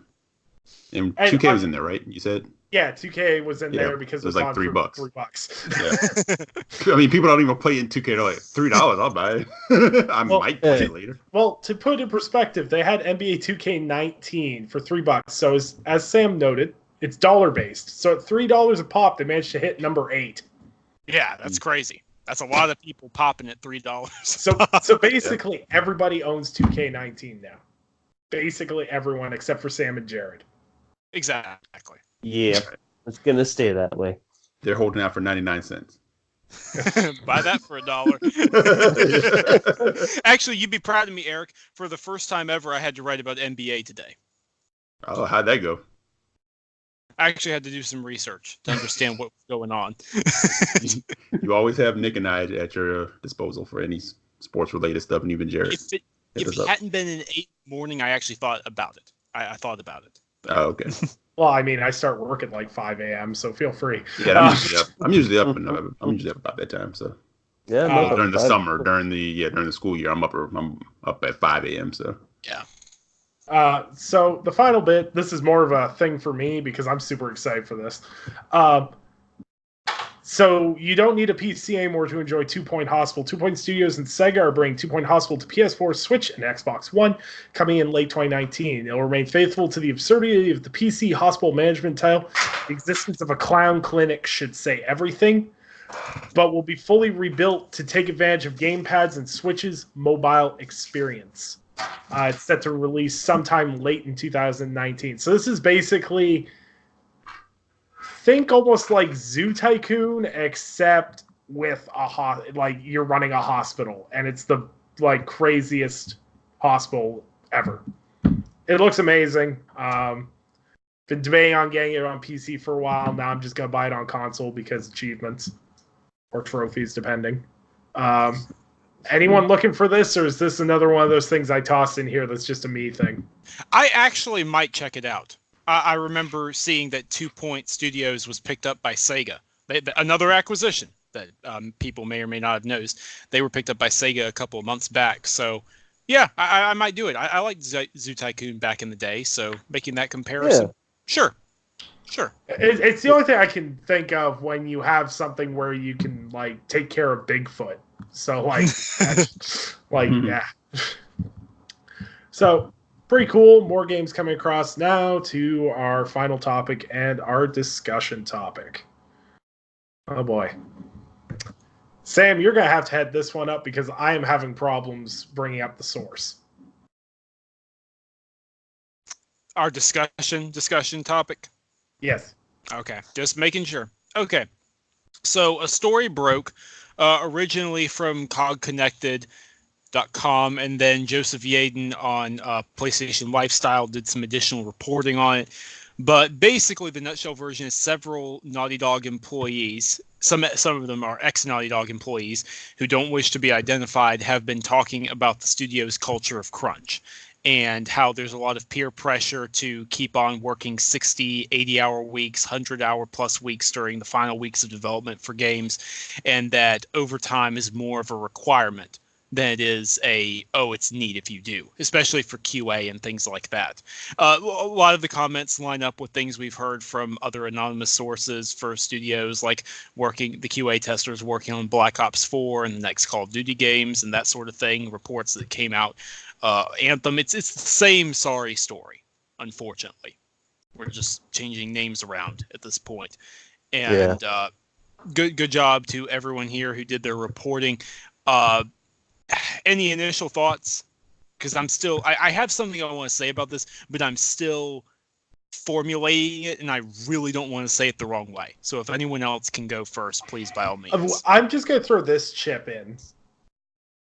Yeah. And 2K was in there, right? You said. Yeah, 2K was in there because it was like $3. $3. Yeah. I mean, people don't even play in 2K. They're like, $3, I'll buy it. Might play it later. Well, to put in perspective, they had NBA 2K19 for $3. So as Sam noted, it's dollar based. So at $3 a pop, they managed to hit number 8. Yeah, that's crazy. That's a lot of people popping at $3. So basically, everybody owns 2K19 now. Basically everyone except for Sam and Jared. Exactly. Yeah, it's going to stay that way. They're holding out for 99 cents. Buy that for $1. Actually, you'd be proud of me, Eric. For the first time ever, I had to write about NBA today. Oh, how'd that go? I actually had to do some research to understand what was going on. You always have Nick and I at your disposal for any sports-related stuff, and even Jared. If it hadn't been an 8 in the morning, I actually thought about it. I thought about it. Oh, okay. Well, I mean, I start work at like 5 a.m., so feel free. Yeah, I'm usually up. I'm usually up about that time. So yeah, during the summer, during the school year, I'm up at 5 a.m. So yeah. So the final bit, this is more of a thing for me because I'm super excited for this. So you don't need a PC anymore to enjoy Two Point Hospital. 2 Point Studios and Sega are bringing 2 Point Hospital to PS4, Switch, and Xbox One, coming in late 2019. It will remain faithful to the absurdity of the PC hospital management title. The existence of a clown clinic should say everything, but will be fully rebuilt to take advantage of gamepads and Switch's mobile experience. It's set to release sometime late in 2019. So this is basically... think almost like Zoo Tycoon, except with like you're running a hospital, and it's the like craziest hospital ever. It looks amazing. Been debating on getting it on PC for a while. Now I'm just gonna buy it on console because achievements or trophies, depending. Anyone looking for this, or is this another one of those things I tossed in here that's just a me thing? I actually might check it out. I remember seeing that 2 Point Studios was picked up by Sega. Another acquisition that people may or may not have noticed. They were picked up by Sega a couple of months back. So, yeah, I might do it. I liked Zoo Tycoon back in the day, so making that comparison. Yeah. Sure. It's the only thing I can think of when you have something where you can, like, take care of Bigfoot. So, like, yeah. So... pretty cool. More games coming across now to our final topic and our discussion topic. Oh boy. Sam, you're going to have to head this one up because I am having problems bringing up the source. Our discussion topic? Yes. Okay, just making sure. Okay. So a story broke originally from CogConnected.com, and then Joseph Yaden on PlayStation Lifestyle did some additional reporting on it. But basically, the nutshell version is several Naughty Dog employees, some of them are ex-Naughty Dog employees who don't wish to be identified, have been talking about the studio's culture of crunch and how there's a lot of peer pressure to keep on working 60, 80-hour weeks, 100-hour plus weeks during the final weeks of development for games, and that overtime is more of a requirement than it is it's neat if you do, especially for QA and things like that. A lot of the comments line up with things we've heard from other anonymous sources for studios, like the QA testers working on Black Ops 4 and the next Call of Duty games and that sort of thing, reports that came out. Anthem, it's the same sorry story, unfortunately. We're just changing names around at this point. And good job to everyone here who did their reporting. Any initial thoughts? Because I have something I want to say about this, but I'm still formulating it, and I really don't want to say it the wrong way. So if anyone else can go first, please, by all means. I'm just going to throw this chip in.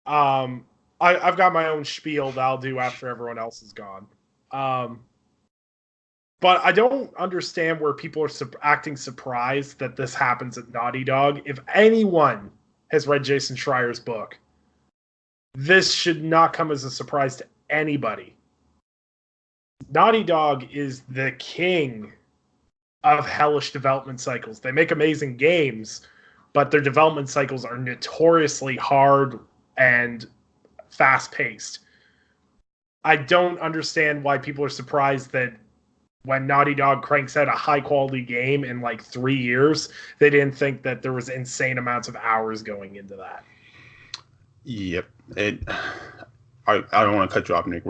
I've got my own spiel that I'll do after everyone else is gone. But I don't understand where people are acting surprised that this happens at Naughty Dog. If anyone has read Jason Schreier's book, this should not come as a surprise to anybody. Naughty Dog is the king of hellish development cycles. They make amazing games, but their development cycles are notoriously hard and fast-paced. I don't understand why people are surprised that when Naughty Dog cranks out a high-quality game in like 3 years, they didn't think that there was insane amounts of hours going into that. Yep. I don't want to cut you off, Nick.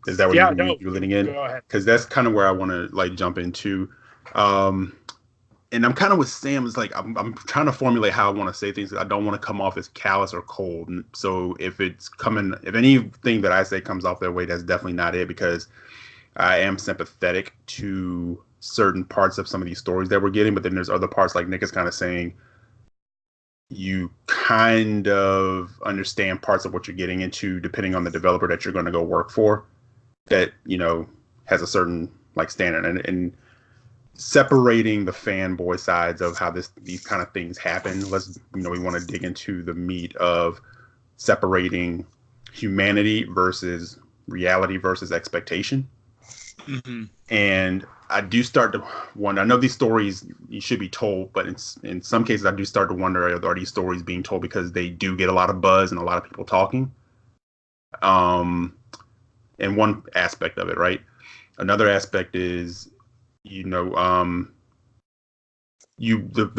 Is that what you're leading in? Go ahead. Because that's kind of where I want to jump into. And I'm kind of with Sam. It's like I'm trying to formulate how I want to say things. I don't want to come off as callous or cold. And so if anything that I say comes off that way, that's definitely not it, because I am sympathetic to certain parts of some of these stories that we're getting. But then there's other parts, like Nick is kind of saying, you kind of understand parts of what you're getting into depending on the developer that you're going to go work for, that, has a certain standard, and separating the fanboy sides of how these kind of things happen. We want to dig into the meat of separating humanity versus reality versus expectation. Mm-hmm. And I do start to wonder, I know these stories you should be told, but in some cases I do start to wonder, are these stories being told because they do get a lot of buzz and a lot of people talking? And one aspect of it, right? Another aspect is, the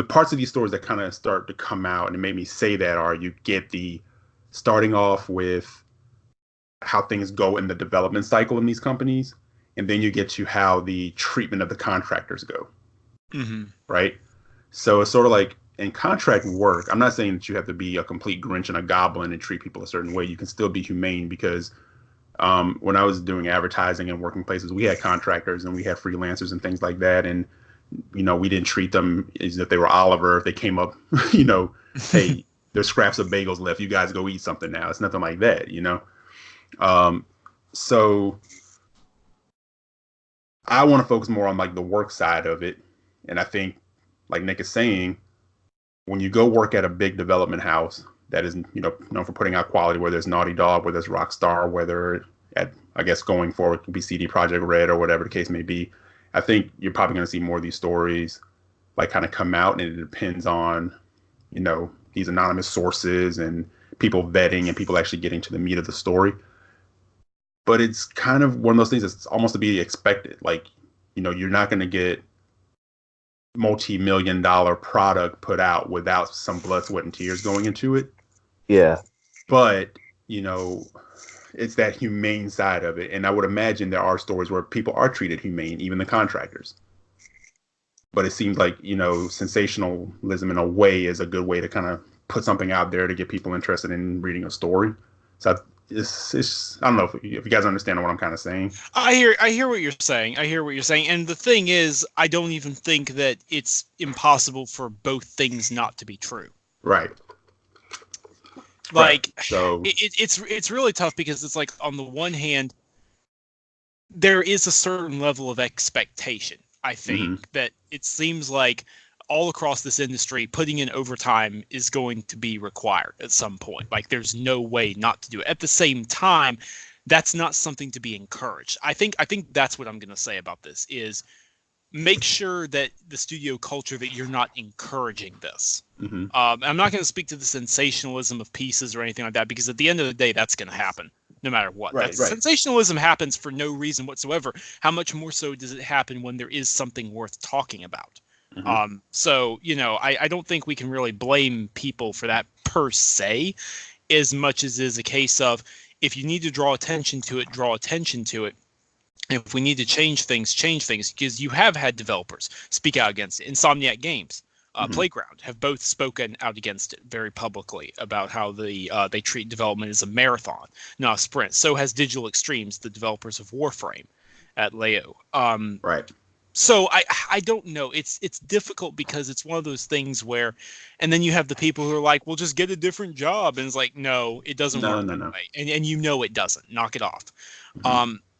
parts of these stories that kind of start to come out, and it made me say that, are you get the starting off with how things go in the development cycle in these companies, and then you get to how the treatment of the contractors go. Mm-hmm. Right? So it's sort of like in contract work, I'm not saying that you have to be a complete Grinch and a goblin and treat people a certain way. You can still be humane, because when I was doing advertising and working places, we had contractors and we had freelancers and things like that. And, we didn't treat them as if they were Oliver. If they came up, hey, there's scraps of bagels left, you guys go eat something now. It's nothing like that, So I want to focus more on the work side of it. And I think, like Nick is saying, when you go work at a big development house that is, known for putting out quality, whether it's Naughty Dog, whether it's Rockstar, whether going forward it could be CD Projekt Red or whatever the case may be, I think you're probably going to see more of these stories kind of come out, and it depends on, these anonymous sources and people vetting and people actually getting to the meat of the story. But it's kind of one of those things that's almost to be expected. You're not going to get multi-million-dollar product put out without some blood, sweat, and tears going into it. Yeah. But, it's that humane side of it. And I would imagine there are stories where people are treated humane, even the contractors. But it seems like, sensationalism in a way is a good way to kind of put something out there to get people interested in reading a story. So it's I don't know if you guys understand what I'm kind of saying. I hear what you're saying. And the thing is, I don't even think that it's impossible for both things not to be true. Right. So it's really tough, because it's on the one hand, there is a certain level of expectation. I think that it seems like all across this industry, putting in overtime is going to be required at some point. Like, there's no way not to do it. At the same time, that's not something to be encouraged. I think that's what I'm going to say about this is make sure that the studio culture that you're not encouraging this. I'm not going to speak to the sensationalism of pieces or anything like that, because at the end of the day, that's going to happen no matter what. Sensationalism happens for no reason whatsoever. How much more so does it happen when there is something worth talking about? So, I don't think we can really blame people for that per se, as much as is a case of, if you need to draw attention to it, draw attention to it. If we need to change things, because you have had developers speak out against it. Insomniac Games, Playground have both spoken out against it very publicly about how they treat development as a marathon, not a sprint. So has Digital Extremes, the developers of Warframe at Leo. Right. So I don't know. It's difficult because it's one of those things where, and then you have the people who are like, well, just get a different job. And it's like, no, it doesn't work that way. And it doesn't. Knock it off.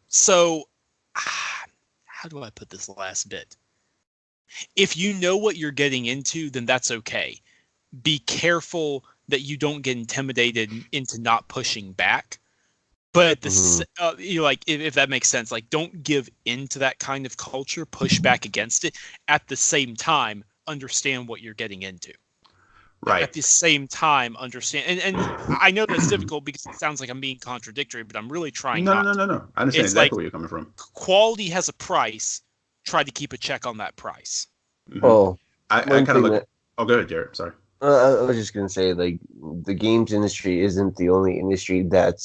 So how do I put this last bit? If you know what you're getting into, then that's okay. Be careful that you don't get intimidated into not pushing back. But if that makes sense, like, don't give into that kind of culture, push back against it. At the same time, understand what you're getting into. Right. At the same time, understand. And I know that's difficult because it sounds like I'm being contradictory, but I'm really trying No. I understand it's exactly where you're coming from. Quality has a price. Try to keep a check on that price. Oh, I kind of look. Oh, go ahead, Jared. Sorry. I was just gonna say, like, the games industry isn't the only industry that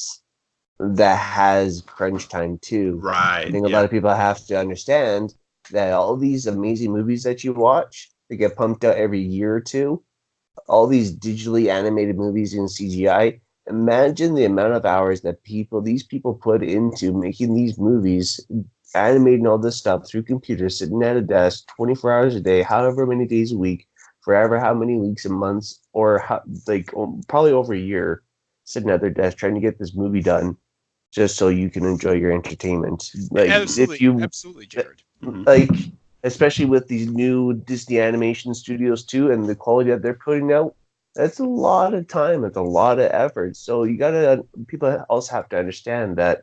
has crunch time too. Right. I think a lot of people have to understand that all these amazing movies that you watch, they get pumped out every year or two. All these digitally animated movies in CGI. Imagine the amount of hours that these people put into making these movies, animating all this stuff through computers, sitting at a desk 24 hours a day, however many days a week, forever how many weeks and months, or probably over a year, sitting at their desk trying to get this movie done, just so you can enjoy your entertainment. Like, absolutely, Jared. Like, especially with these new Disney animation studios too, and the quality that they're putting out, that's a lot of time. It's a lot of effort. So people also have to understand that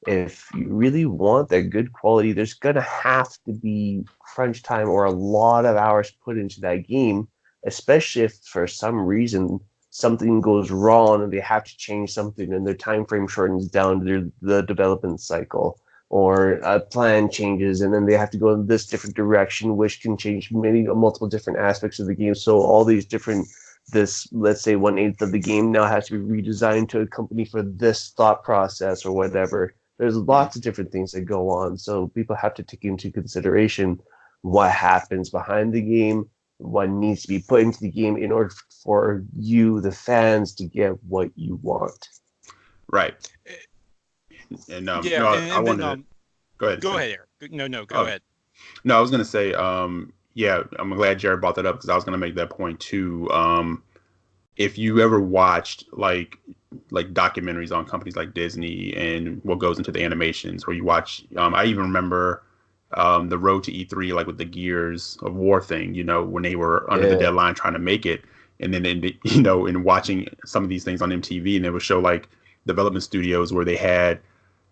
if you really want that good quality, there's gonna have to be crunch time or a lot of hours put into that game, especially if for some reason something goes wrong and they have to change something and their time frame shortens down to the development cycle, or a plan changes and then they have to go in this different direction, which can change multiple different aspects of the game. So all these let's say 1/8 of the game now has to be redesigned to accompany for this thought process or whatever. There's lots of different things that go on. So people have to take into consideration what happens behind the game, what needs to be put into the game in order for you, the fans, to get what you want. Right. And I wanted to go ahead. Go ahead, Eric. No, go ahead. No, I was gonna say, I'm glad Jared brought that up because I was gonna make that point too. If you ever watched like documentaries on companies like Disney and what goes into the animations, or you watch, I even remember the Road to E3, like with the Gears of War thing, when they were under the deadline trying to make it, and then in watching some of these things on MTV, and they would show like development studios where they had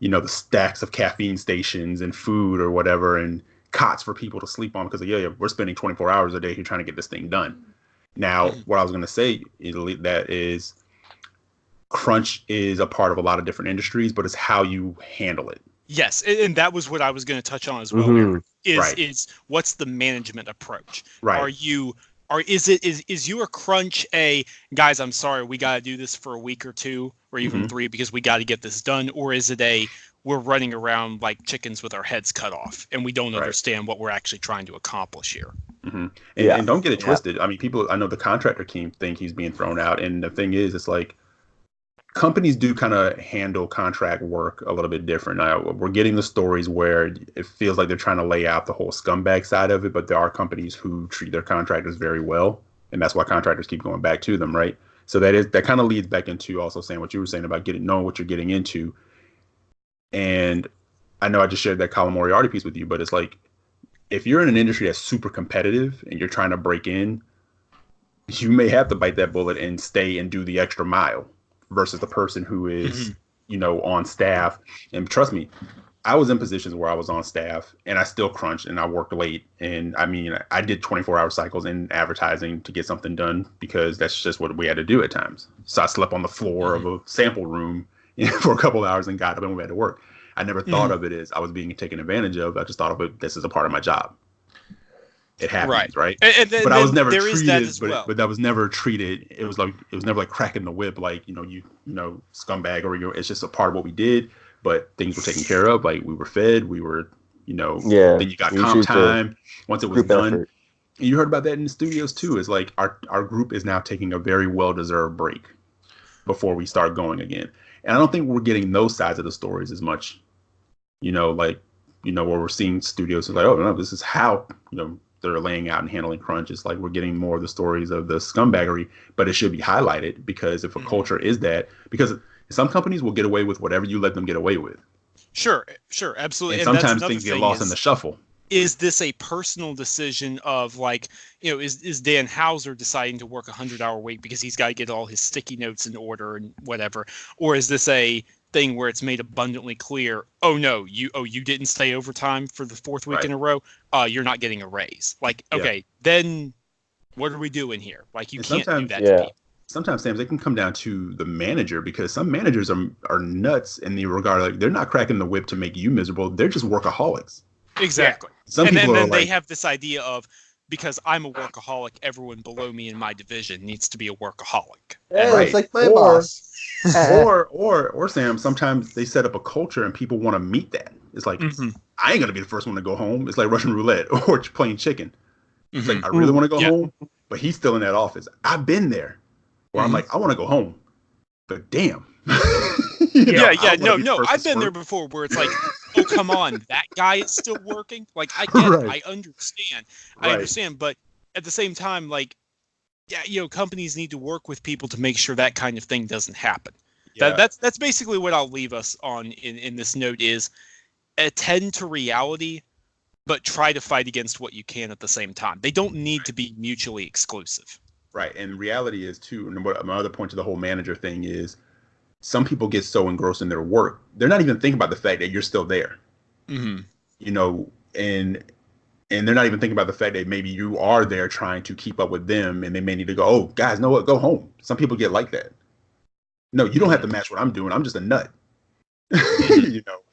the stacks of caffeine stations and food or whatever and cots for people to sleep on because we're spending 24 hours a day here trying to get this thing done. Now, what I was going to say is crunch is a part of a lot of different industries, but it's how you handle it. Yes, and that was what I was going to touch on as well. Is what's the management approach? Right. Is your crunch guys, I'm sorry, we got to do this for a week or two or even 3 because we got to get this done, or is it we're running around like chickens with our heads cut off and we don't understand what we're actually trying to accomplish here? And don't get it twisted. I mean, I know the contractor team think he's being thrown out, and the thing is, it's like companies do kind of handle contract work a little bit different. We're getting the stories where it feels like they're trying to lay out the whole scumbag side of it, but there are companies who treat their contractors very well, and that's why contractors keep going back to them, right? So that kind of leads back into also saying what you were saying about knowing what you're getting into. And I know I just shared that Colin Moriarty piece with you, but it's like if you're in an industry that's super competitive and you're trying to break in, you may have to bite that bullet and stay and do the extra mile versus the person who is, on staff. And trust me, I was in positions where I was on staff and I still crunched and I worked late. And I mean, I did 24-hour cycles in advertising to get something done because that's just what we had to do at times. So I slept on the floor of a sample room for a couple of hours and got up and went to work. I never thought of it as I was being taken advantage of. I just thought of it, this is a part of my job. It happens, right? But I was never treated. But that was never treated. It was never like cracking the whip, like you scumbag, or it's just a part of what we did. But things were taken care of. Like we were fed. We were, Then you got comp time once it was done. Effort. And you heard about that in the studios too. It's like our group is now taking a very well-deserved break before we start going again. And I don't think we're getting those sides of the stories as much. Where we're seeing studios like, oh no, this is how they're laying out and handling crunch. It's like we're getting more of the stories of the scumbaggery, but it should be highlighted because if a culture is that, because some companies will get away with whatever you let them get away with. Sure, absolutely. And sometimes things get lost in the shuffle. Is this a personal decision of like, is Dan Hauser deciding to work 100-hour week because he's got to get all his sticky notes in order and whatever? Or is this a thing where it's made abundantly clear, you didn't stay overtime for the fourth week in a row, you're not getting a raise. Like, okay, then what are we doing here? Like, you can't do that to people. Sometimes, Sam, they can come down to the manager because some managers are nuts in the regard, like they're not cracking the whip to make you miserable. They're just workaholics. Exactly. Some people then they have this idea of, because I'm a workaholic, everyone below me in my division needs to be a workaholic. Yeah, it's like my boss. or Sam, sometimes they set up a culture and people want to meet that. It's like, I ain't gonna be the first one to go home. It's like Russian roulette or playing chicken. It's like, I really want to go home, but he's still in that office. I've been there where I'm like, I want to go home, but damn. No. I've been there before where it's like, oh, come on, that guy is still working. Like, I get it. I understand. But at the same time, like, companies need to work with people to make sure that kind of thing doesn't happen. Yeah. That's basically what I'll leave us on in this note is attend to reality, but try to fight against what you can at the same time. They don't need to be mutually exclusive. Right. And reality is, too, and what my other point to the whole manager thing is, some people get so engrossed in their work, they're not even thinking about the fact that you're still there. And they're not even thinking about the fact that maybe you are there trying to keep up with them, and they may need to go, oh, guys, know what? Go home. Some people get like that. No, you don't have to match what I'm doing. I'm just a nut.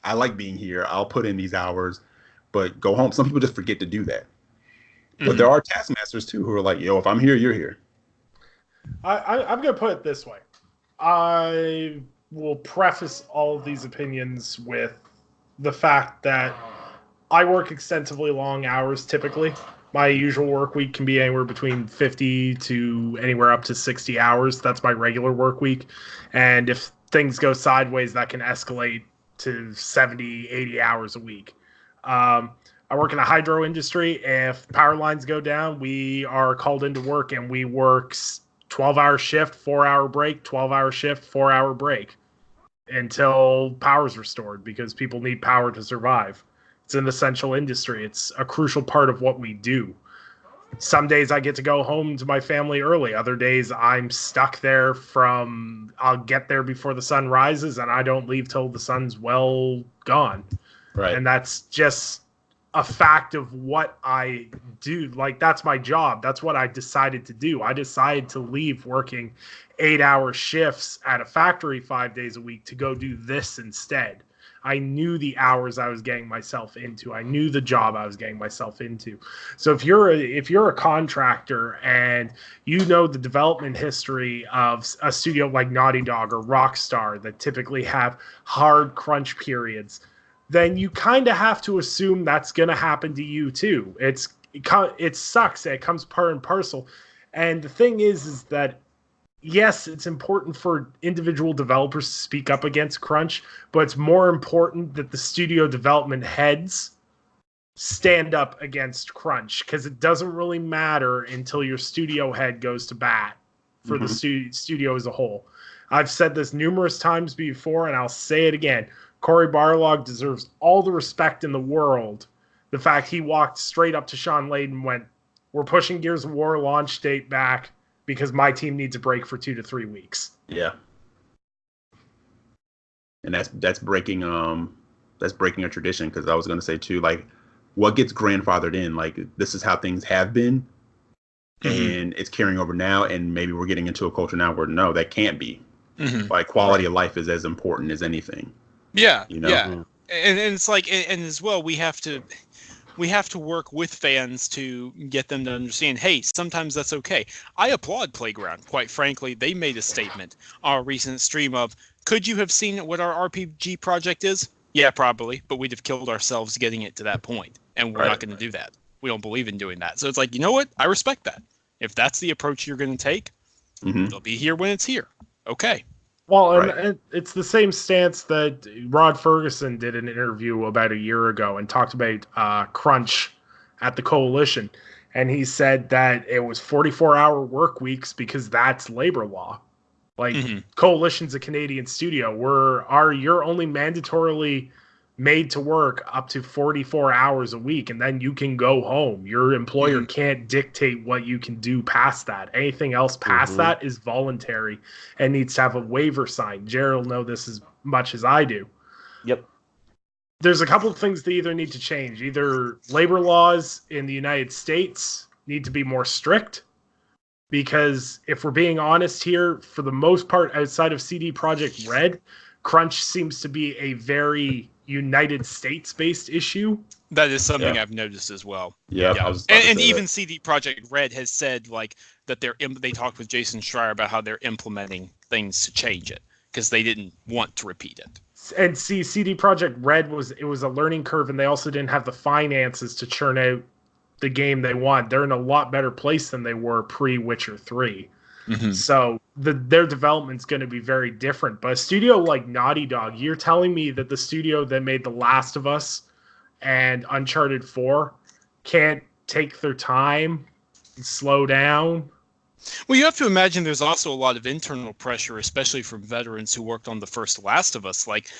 I like being here. I'll put in these hours, but go home. Some people just forget to do that. But there are taskmasters, too, who are like, yo, if I'm here, you're here. I'm going to put it this way. I will preface all of these opinions with the fact that I work extensively long hours typically. My usual work week can be anywhere between 50 to anywhere up to 60 hours. That's my regular work week. And if things go sideways, that can escalate to 70, 80 hours a week. I work in the hydro industry. If power lines go down, we are called into work and we work 12-hour shift, 4-hour break, 12-hour shift, 4-hour break until power's restored because people need power to survive. It's an essential industry. It's a crucial part of what we do. Some days I get to go home to my family early. Other days I'm stuck there I'll get there before the sun rises and I don't leave till the sun's well gone. Right. And that's just a fact of what I do. Like, that's my job. That's what I decided to do. I decided to leave working 8-hour shifts at a factory 5 days a week to go do this instead. I knew the hours I was getting myself into. I knew the job I was getting myself into. So if you're a contractor and you know the development history of a studio like Naughty Dog or Rockstar that typically have hard crunch periods, then you kind of have to assume that's going to happen to you too. It sucks. It comes part and parcel. And the thing is that, yes, it's important for individual developers to speak up against crunch, but it's more important that the studio development heads stand up against crunch, because it doesn't really matter until your studio head goes to bat for the studio as a whole. I've said this numerous times before, and I'll say it again. Cory Barlog deserves all the respect in the world. the fact he walked straight up to Sean Layden and went, "We're pushing Gears of War launch date back because my team needs a break for 2 to 3 weeks." Yeah. And that's breaking a tradition, because I was going to say too, like, what gets grandfathered in, like, this is how things have been, and it's carrying over now, and maybe we're getting into a culture now where no, that can't be. Like, quality of life is as important as anything. Yeah, you know? yeah, and it's like, and as well, we have to work with fans to get them to understand, hey, sometimes that's okay. I applaud Playground. Quite frankly, they made a statement on a recent stream of, could you have seen what our RPG project is? Yeah, probably, but we'd have killed ourselves getting it to that point, and we're not going to do that. We don't believe in doing that. So it's like, you know what? I respect that. If that's the approach you're going to take, they'll be here when it's here. Okay. Well, and it's the same stance that Rod Ferguson did in an interview about a year ago and talked about crunch at the Coalition. And he said that it was 44-hour work weeks because that's labor law. Like, Coalition's a Canadian studio. You're only mandatorily made to work up to 44 hours a week, and then you can go home. Your employer can't dictate what you can do past that. Anything else past that is voluntary and needs to have a waiver signed. Jared will know this as much as I do. Yep. There's a couple of things that either need to change. Either labor laws in the United States need to be more strict, because if we're being honest here, for the most part, outside of CD Projekt Red, crunch seems to be a very United States-based issue. That is something I've noticed as well. Yeah. And even CD Projekt Red has said, like, that they talked with Jason Schreier about how they're implementing things to change it because they didn't want to repeat it. And see, CD Projekt Red was a learning curve, and they also didn't have the finances to churn out the game they want. They're in a lot better place than they were pre-Witcher 3. So their development's going to be very different. But a studio like Naughty Dog, you're telling me that the studio that made The Last of Us and Uncharted 4 can't take their time and slow down? Well, you have to imagine there's also a lot of internal pressure, especially from veterans who worked on the first Last of Us. Like,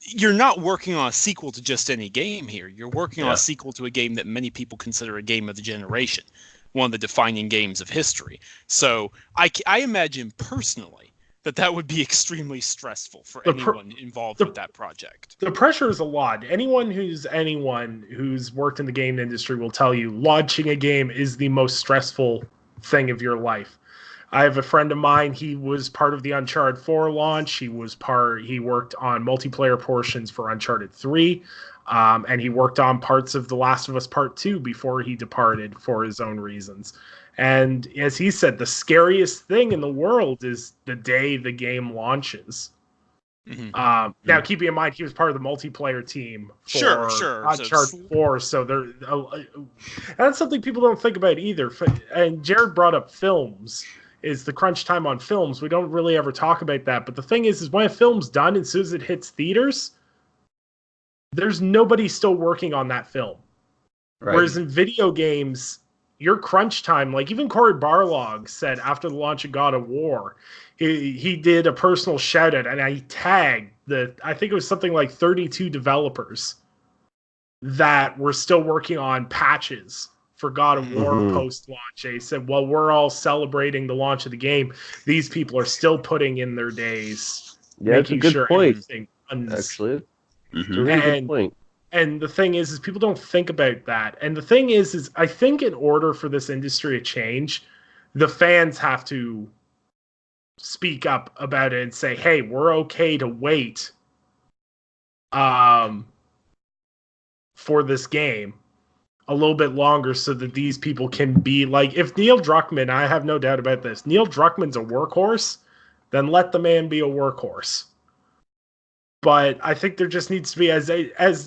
you're not working on a sequel to just any game here. You're working on a sequel to a game that many people consider a game of the generation, one of the defining games of history. So I imagine personally that would be extremely stressful for anyone involved with that project. The pressure is a lot. Anyone who's worked in the game industry will tell you launching a game is the most stressful thing of your life. I have a friend of mine, he was part of the Uncharted 4 launch. He worked on multiplayer portions for Uncharted 3. And he worked on parts of The Last of Us Part 2 before he departed for his own reasons. And as he said, the scariest thing in the world is the day the game launches. Now, keeping in mind, he was part of the multiplayer team for Uncharted 4. So that's something people don't think about either. And Jared brought up films. Is the crunch time on films. We don't really ever talk about that. But the thing is when a film's done, as soon as it hits theaters, there's nobody still working on that film. Right. Whereas in video games, your crunch time, like even Cory Barlog said after the launch of God of War, he did a personal shout out, and I tagged I think it was something like 32 developers that were still working on patches for God of War post-launch. They said, well, we're all celebrating the launch of the game. These people are still putting in their days, making sure everything runs. Actually. It's a really good point. And the thing is people don't think about that. And the thing is I think in order for this industry to change, the fans have to speak up about it and say, hey, we're okay to wait for this game a little bit longer so that these people can be like, if Neil Druckmann, I have no doubt about this, Neil Druckmann's a workhorse, then let the man be a workhorse. But I think there just needs to be, as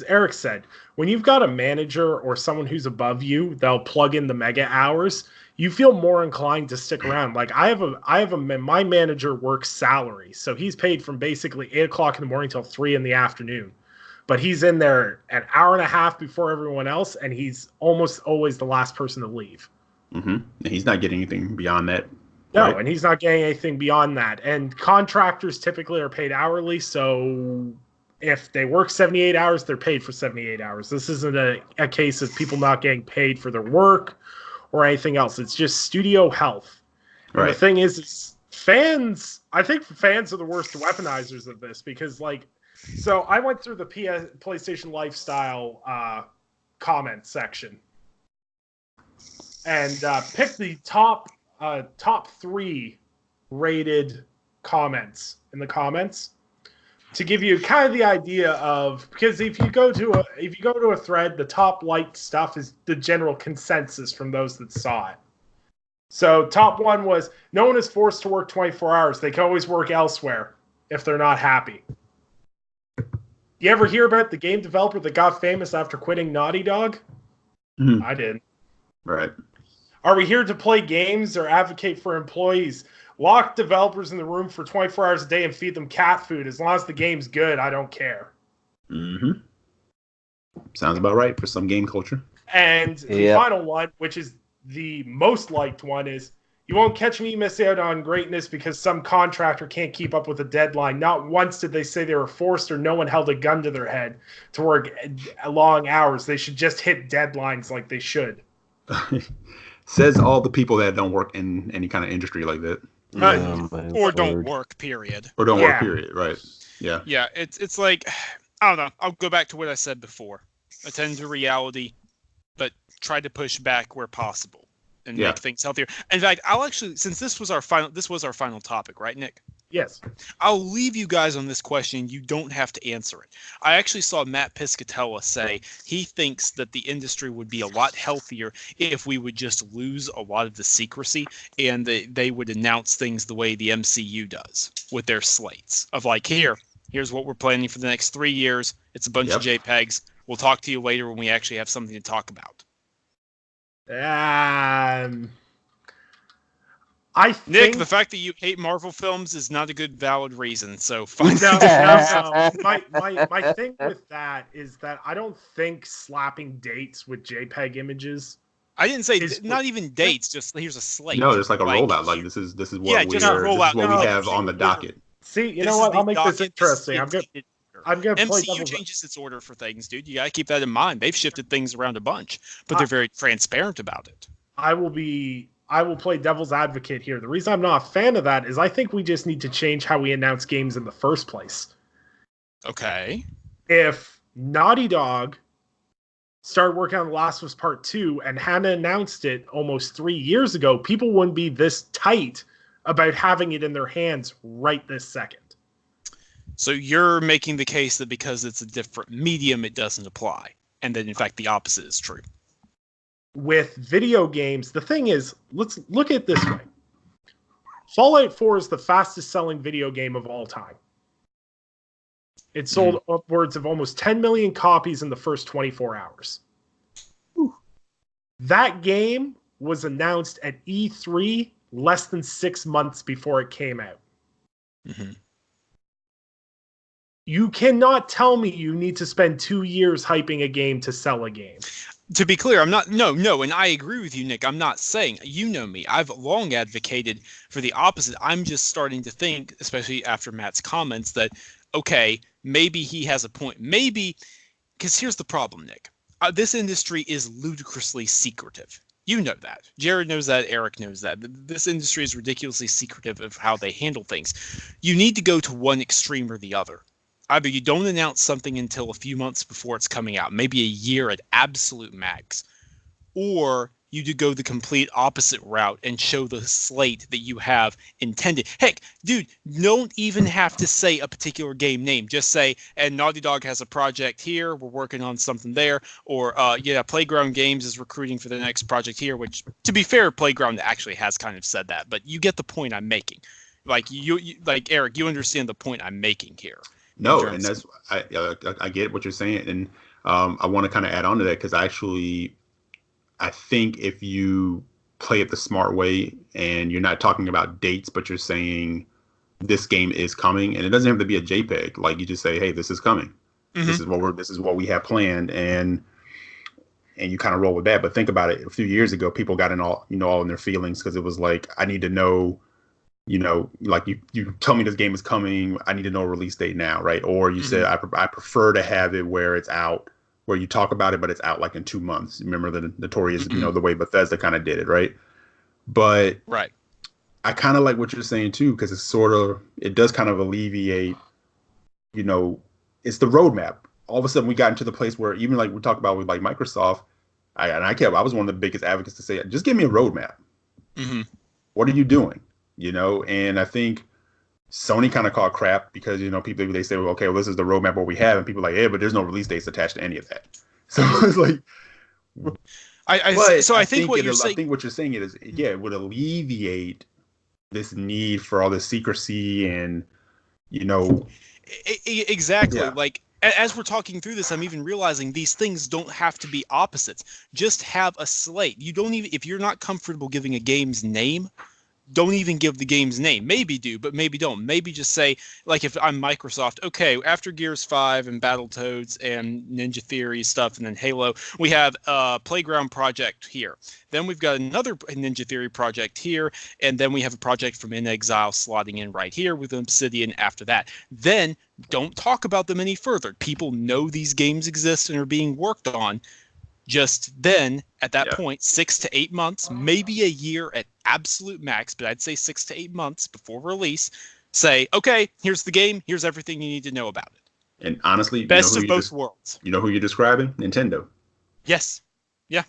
Eric said, when you've got a manager or someone who's above you, they'll plug in the mega hours, you feel more inclined to stick around. Like my manager works salary, so he's paid from basically 8 o'clock in the morning till 3 in the afternoon. But he's in there an hour and a half before everyone else, and he's almost always the last person to leave. And he's not getting anything beyond that. No, right? And he's not getting anything beyond that. And contractors typically are paid hourly, so if they work 78 hours, they're paid for 78 hours. This isn't a case of people not getting paid for their work or anything else. It's just studio health. And Right. the thing is fans, I think fans are the worst weaponizers of this because, like, so I went through the PlayStation Lifestyle comment section and picked the top 3 rated comments in the comments to give you kind of the idea of, because if you go to a thread, the top liked stuff is the general consensus from those that saw it. So top 1 was, no one is forced to work 24 hours. They can always work elsewhere if they're not happy. You ever hear about the game developer that got famous after quitting Naughty Dog? Mhm. I did. Right. Are we here to play games or advocate for employees? Lock developers in the room for 24 hours a day and feed them cat food. As long as the game's good, I don't care. Mm-hmm. Sounds about right for some game culture. And the final one, which is the most liked one, is, you won't catch me missing out on greatness because some contractor can't keep up with a deadline. Not once did they say they were forced or no one held a gun to their head to work long hours. They should just hit deadlines like they should. Says all the people that don't work in any kind of industry like that. Or don't work, period. Or don't work, period. Right. Yeah. Yeah, it's like, I don't know. I'll go back to what I said before. Attend to reality, but try to push back where possible and make things healthier. In fact, I'll actually, since this was our final topic, right, Nick? Yes. I'll leave you guys on this question. You don't have to answer it. I actually saw Matt Piscatella say he thinks that the industry would be a lot healthier if we would just lose a lot of the secrecy and they would announce things the way the MCU does with their slates of like, here's what we're planning for the next 3 years. It's a bunch of JPEGs. We'll talk to you later when we actually have something to talk about. Nick, the fact that you hate Marvel films is not a good valid reason. So fine. No. My thing with that is that I don't think slapping dates with JPEG images. I didn't say not even dates. Just here's a slate. No, it's like a rollout. Like this is what we have on the docket. See, you know what? I'll make this interesting. I'm gonna play MCU changes its order for things, dude. You gotta keep that in mind. They've shifted things around a bunch, but they're very transparent about it. I will play devil's advocate here. The reason I'm not a fan of that is I think we just need to change how we announce games in the first place. Okay. If Naughty Dog started working on The Last of Us Part 2 and hadn't announced it almost 3 years ago, people wouldn't be this tight about having it in their hands right this second. So you're making the case that because it's a different medium, it doesn't apply. And that, in fact, the opposite is true. With video games, the thing is, let's look at it this way. Fallout 4 is the fastest selling video game of all time. It sold upwards of almost 10 million copies in the first 24 hours. Ooh. That game was announced at E3 less than 6 months before it came out. Mm-hmm. You cannot tell me you need to spend 2 years hyping a game to sell a game. To be clear, I'm not, no, and I agree with you, Nick. I'm not saying, you know me, I've long advocated for the opposite. I'm just starting to think, especially after Matt's comments, that, okay, maybe he has a point. Maybe, because here's the problem, Nick. This industry is ludicrously secretive. You know that. Jared knows that. Eric knows that. This industry is ridiculously secretive of how they handle things. You need to go to one extreme or the other. Either you don't announce something until a few months before it's coming out, maybe a year at absolute max, or you do go the complete opposite route and show the slate that you have intended. Heck, dude, don't even have to say a particular game name. Just say, and Naughty Dog has a project here, we're working on something there, or Playground Games is recruiting for the next project here, which, to be fair, Playground actually has kind of said that, but you get the point I'm making. Like, like Eric, you understand the point I'm making here. No, and that's I get what you're saying, and I want to kind of add on to that because I think if you play it the smart way and you're not talking about dates, but you're saying this game is coming, and it doesn't have to be a JPEG. Like you just say, hey, this is coming. Mm-hmm. This is what we have planned, and you kind of roll with that. But think about it. A few years ago, people got all in their feelings because it was like, I need to know you know, like you tell me this game is coming, I need to know a release date now, right? Or you said I prefer to have it where it's out, where you talk about it, but it's out like in 2 months. Remember the notorious, you know, the way Bethesda kind of did it, right? But Right. I kind of like what you're saying too, because it does kind of alleviate, you know, it's the roadmap. All of a sudden we got into the place where even like we talked about with like Microsoft, I was one of the biggest advocates to say, just give me a roadmap. What are you doing? You know, and I think Sony kind of caught crap because, you know, people, they say, well, okay, well, this is the roadmap what we have. And people are like, yeah, but there's no release dates attached to any of that. So it's like, I think what you're saying, I think what you're saying is, yeah, it would alleviate this need for all this secrecy and, you know. Exactly. Yeah. Like, as we're talking through this, I'm even realizing these things don't have to be opposites. Just have a slate. You don't even, if you're not comfortable giving a game's name, don't even give the game's name. Maybe do, but maybe don't. Maybe just say, like, if I'm Microsoft, okay, after Gears 5 and Battletoads and Ninja Theory stuff and then Halo, we have a Playground project here. Then we've got another Ninja Theory project here, and then we have a project from In Exile slotting in right here with Obsidian after that. Then don't talk about them any further. People know these games exist and are being worked on. Just then, at that point, 6 to 8 months, maybe a year at absolute max, but I'd say 6 to 8 months before release, say, okay, here's the game, here's everything you need to know about it. And honestly, best of both worlds. You know who you're describing? Nintendo. Yes. Yeah.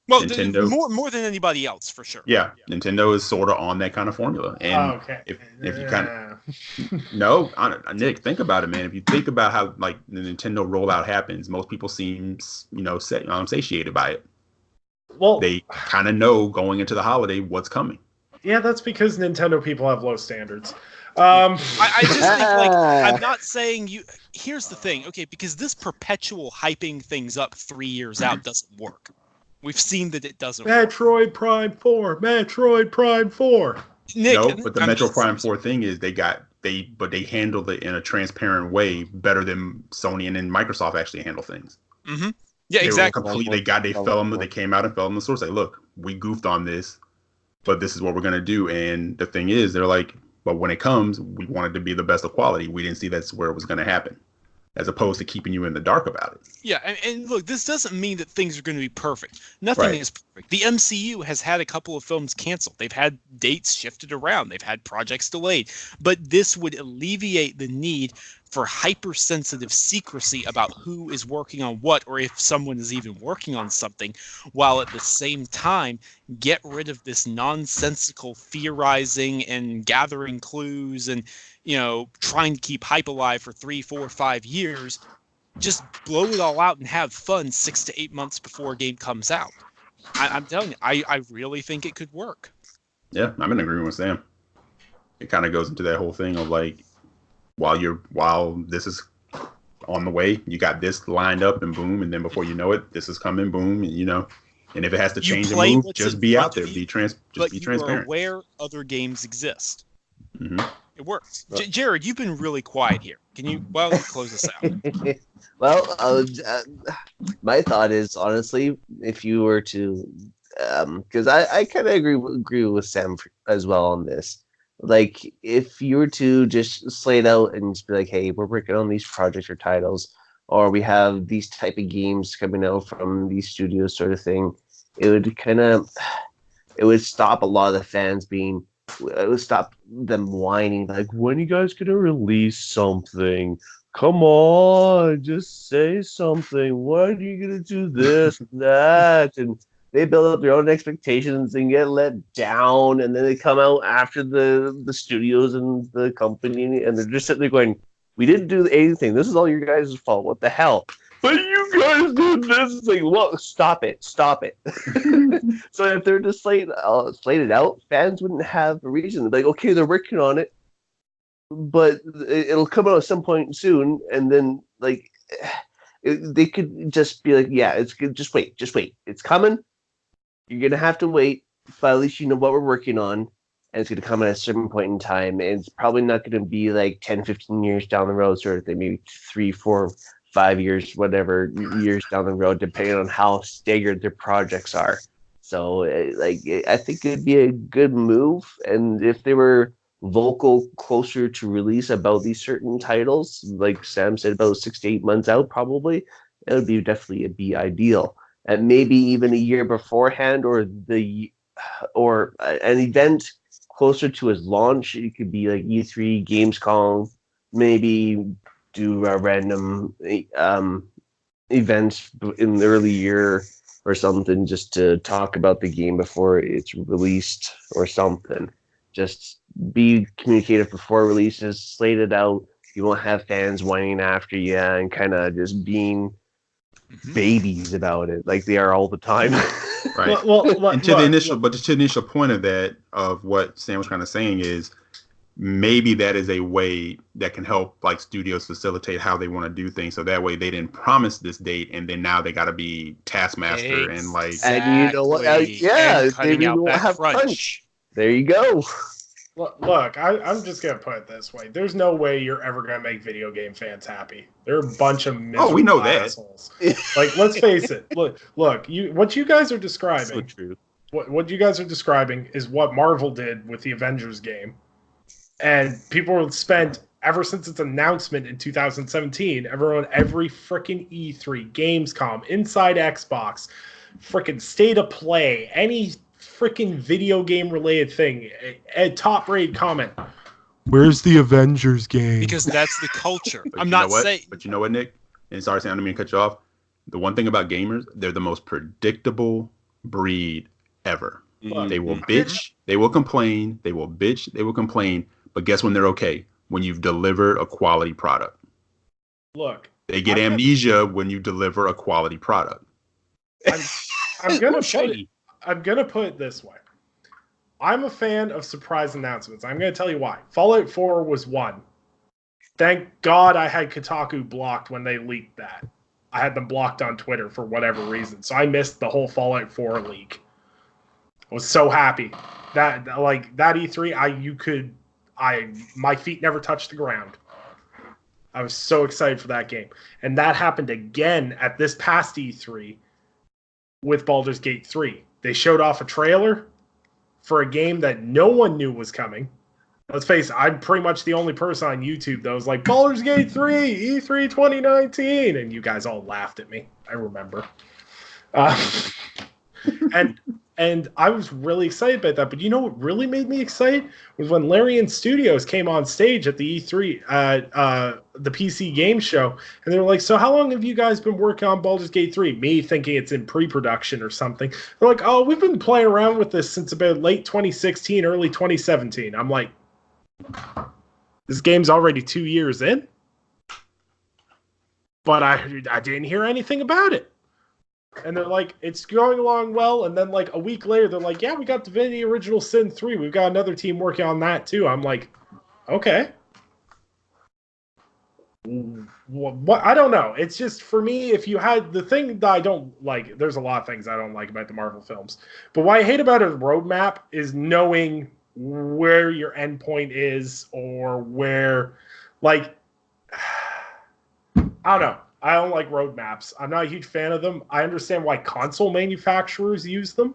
Well, Nintendo, more than anybody else, for sure. Yeah, Nintendo is sort of on that kind of formula. And if you kind of no, Nick, think about it, man. If you think about how like the Nintendo rollout happens, most people seem, you know, satiated by it. Well, they kind of know going into the holiday what's coming. Yeah, that's because Nintendo people have low standards. I just think, like, I'm not saying you. Here's the thing, okay? Because this perpetual hyping things up 3 years out doesn't work. We've seen that it doesn't Metroid Prime 4. Metroid Prime 4. Nick, no, but the Metroid Prime 4 thing is they handled it in a transparent way better than Sony and then Microsoft actually handle things. Mm-hmm. Yeah, exactly. They came out and fell on the source. Like, look, we goofed on this, but this is what we're gonna do. And the thing is, they're like, but when it comes, we want it to be the best of quality. We didn't see that's where it was gonna happen, as opposed to keeping you in the dark about it. Yeah, and look, this doesn't mean that things are going to be perfect. Nothing is perfect. The MCU has had a couple of films canceled. They've had dates shifted around. They've had projects delayed. But this would alleviate the need for hypersensitive secrecy about who is working on what, or if someone is even working on something, while at the same time get rid of this nonsensical theorizing and gathering clues and, you know, trying to keep hype alive for 3, 4, 5 years. Just blow it all out and have fun 6 to 8 months before a game comes out. I'm telling you, I really think it could work. Yeah, I'm in agreement with Sam. It kind of goes into that whole thing of like, while this is on the way, you got this lined up and boom, and then before you know it, this is coming, boom, and, you know, and if it has to change and move, just be out there, be transparent. You are aware other games exist. Mm-hmm. It works. Jared, you've been really quiet here. Can you close this out? Well, my thought is, honestly, if you were to, because I kind of agree with Sam as well on this. Like, if you were to just slate out and just be like, hey, we're working on these projects or titles, or we have these type of games coming out from these studios, sort of thing, it would stop a lot of the fans it would stop them whining, like, when are you guys gonna release something? Come on, just say something. When are you gonna do this and that? And they build up their own expectations and get let down, and then they come out after the studios and the company, and they're just sitting there going, we didn't do anything. This is all your guys' fault. What the hell? But you guys did this. It's like, look, stop it. So if they're just slated out, fans wouldn't have a reason. They're like, okay, they're working on it, but it'll come out at some point soon, and then like they could just be like, yeah, it's good. Just wait. It's coming. You're gonna have to wait, but at least you know what we're working on, and it's gonna come at a certain point in time, and it's probably not gonna be like 10, 15 years down the road, sort of thing, maybe 3, 4, 5 years, whatever years down the road, depending on how staggered their projects are. So, I think it'd be a good move, and if they were vocal closer to release about these certain titles, like Sam said, about 6 to 8 months out, probably, it would be definitely be ideal. And maybe even a year beforehand, or an event closer to his launch. It could be like E3, Gamescom, maybe do a random event in the early year or something, just to talk about the game before it's released or something. Just be communicative before releases, slate it out. You won't have fans whining after you and kind of just being babies about it like they are all the time. Right. And to the initial point of that, of what Sam was kind of saying, is maybe that is a way that can help like studios facilitate how they want to do things. So that way they didn't promise this date and then now they got to be taskmaster and like. And you know what? They won't have crunch. There you go. Look, I'm just gonna put it this way: there's no way you're ever gonna make video game fans happy. They're a bunch of miserable we know assholes. Like, let's face it. Look, what you guys are describing. So true. What you guys are describing is what Marvel did with the Avengers game, and people have spent ever since its announcement in 2017. Every freaking E3, Gamescom, Inside Xbox, freaking State of Play, any freaking video game related thing, a top rated comment. Where's the Avengers game? Because that's the culture. But you know what, Nick? And sorry, Sam, I don't mean to cut you off. The one thing about gamers, they're the most predictable breed ever. They will bitch, they will complain, they will bitch, they will complain. But guess when they're okay? When you've delivered a quality product. Look, they get amnesia when you deliver a quality product. I'm gonna put it this way. I'm a fan of surprise announcements. I'm gonna tell you why. Fallout 4 was one. Thank God I had Kotaku blocked when they leaked that. I had them blocked on Twitter for whatever reason, so I missed the whole Fallout 4 leak. I was so happy that E3, my feet never touched the ground. I was so excited for that game, and that happened again at this past E3 with Baldur's Gate 3. They showed off a trailer for a game that no one knew was coming. Let's face it, I'm pretty much the only person on YouTube that was like, Baldur's Gate 3, E3 2019, and you guys all laughed at me. I remember. And I was really excited about that. But you know what really made me excited was when Larian Studios came on stage at the E3, the PC game show, and they were like, so how long have you guys been working on Baldur's Gate 3? Me thinking it's in pre-production or something. They're like, oh, we've been playing around with this since about late 2016, early 2017. I'm like, this game's already 2 years in? But I didn't hear anything about it. And they're like, it's going along well. And then like a week later, they're like, yeah, we got Divinity Original Sin 3. We've got another team working on that too. I'm like, okay. What? I don't know. It's just, for me, if you had the thing that I don't like, there's a lot of things I don't like about the Marvel films. But what I hate about a roadmap is knowing where your endpoint is, or where, like, I don't know. I don't like roadmaps. I'm not a huge fan of them. I understand why console manufacturers use them,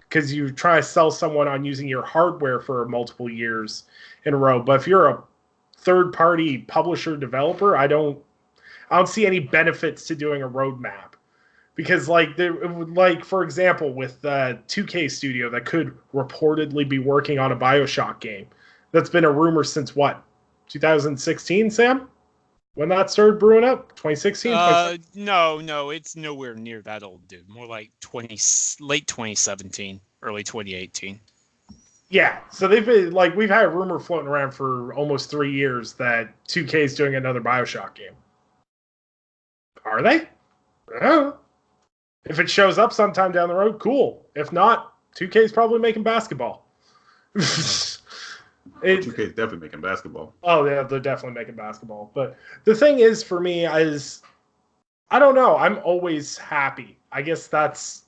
because you try to sell someone on using your hardware for multiple years in a row. But if you're a third-party publisher developer, I don't see any benefits to doing a roadmap, because for example, with 2K Studio that could reportedly be working on a BioShock game. That's been a rumor since what? 2016, Sam? When that started brewing up? 2016? No, it's nowhere near that old, dude. More like late 2017, early 2018. Yeah, so they've been, like, we've had a rumor floating around for almost 3 years that 2K is doing another BioShock game. Are they? I don't know. If it shows up sometime down the road, cool. If not, 2K is probably making basketball. 2K is definitely making basketball. Oh, yeah, they're definitely making basketball. But the thing is, for me, is, I don't know. I'm always happy. I guess that's...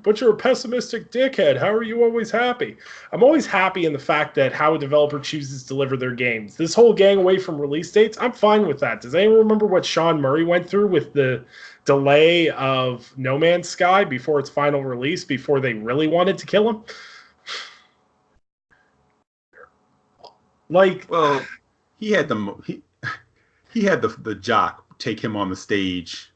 But you're a pessimistic dickhead. How are you always happy? I'm always happy in the fact that how a developer chooses to deliver their games. This whole gang away from release dates, I'm fine with that. Does anyone remember what Sean Murray went through with the delay of No Man's Sky before its final release, before they really wanted to kill him? Like, Well, he had he had the jock take him on the stage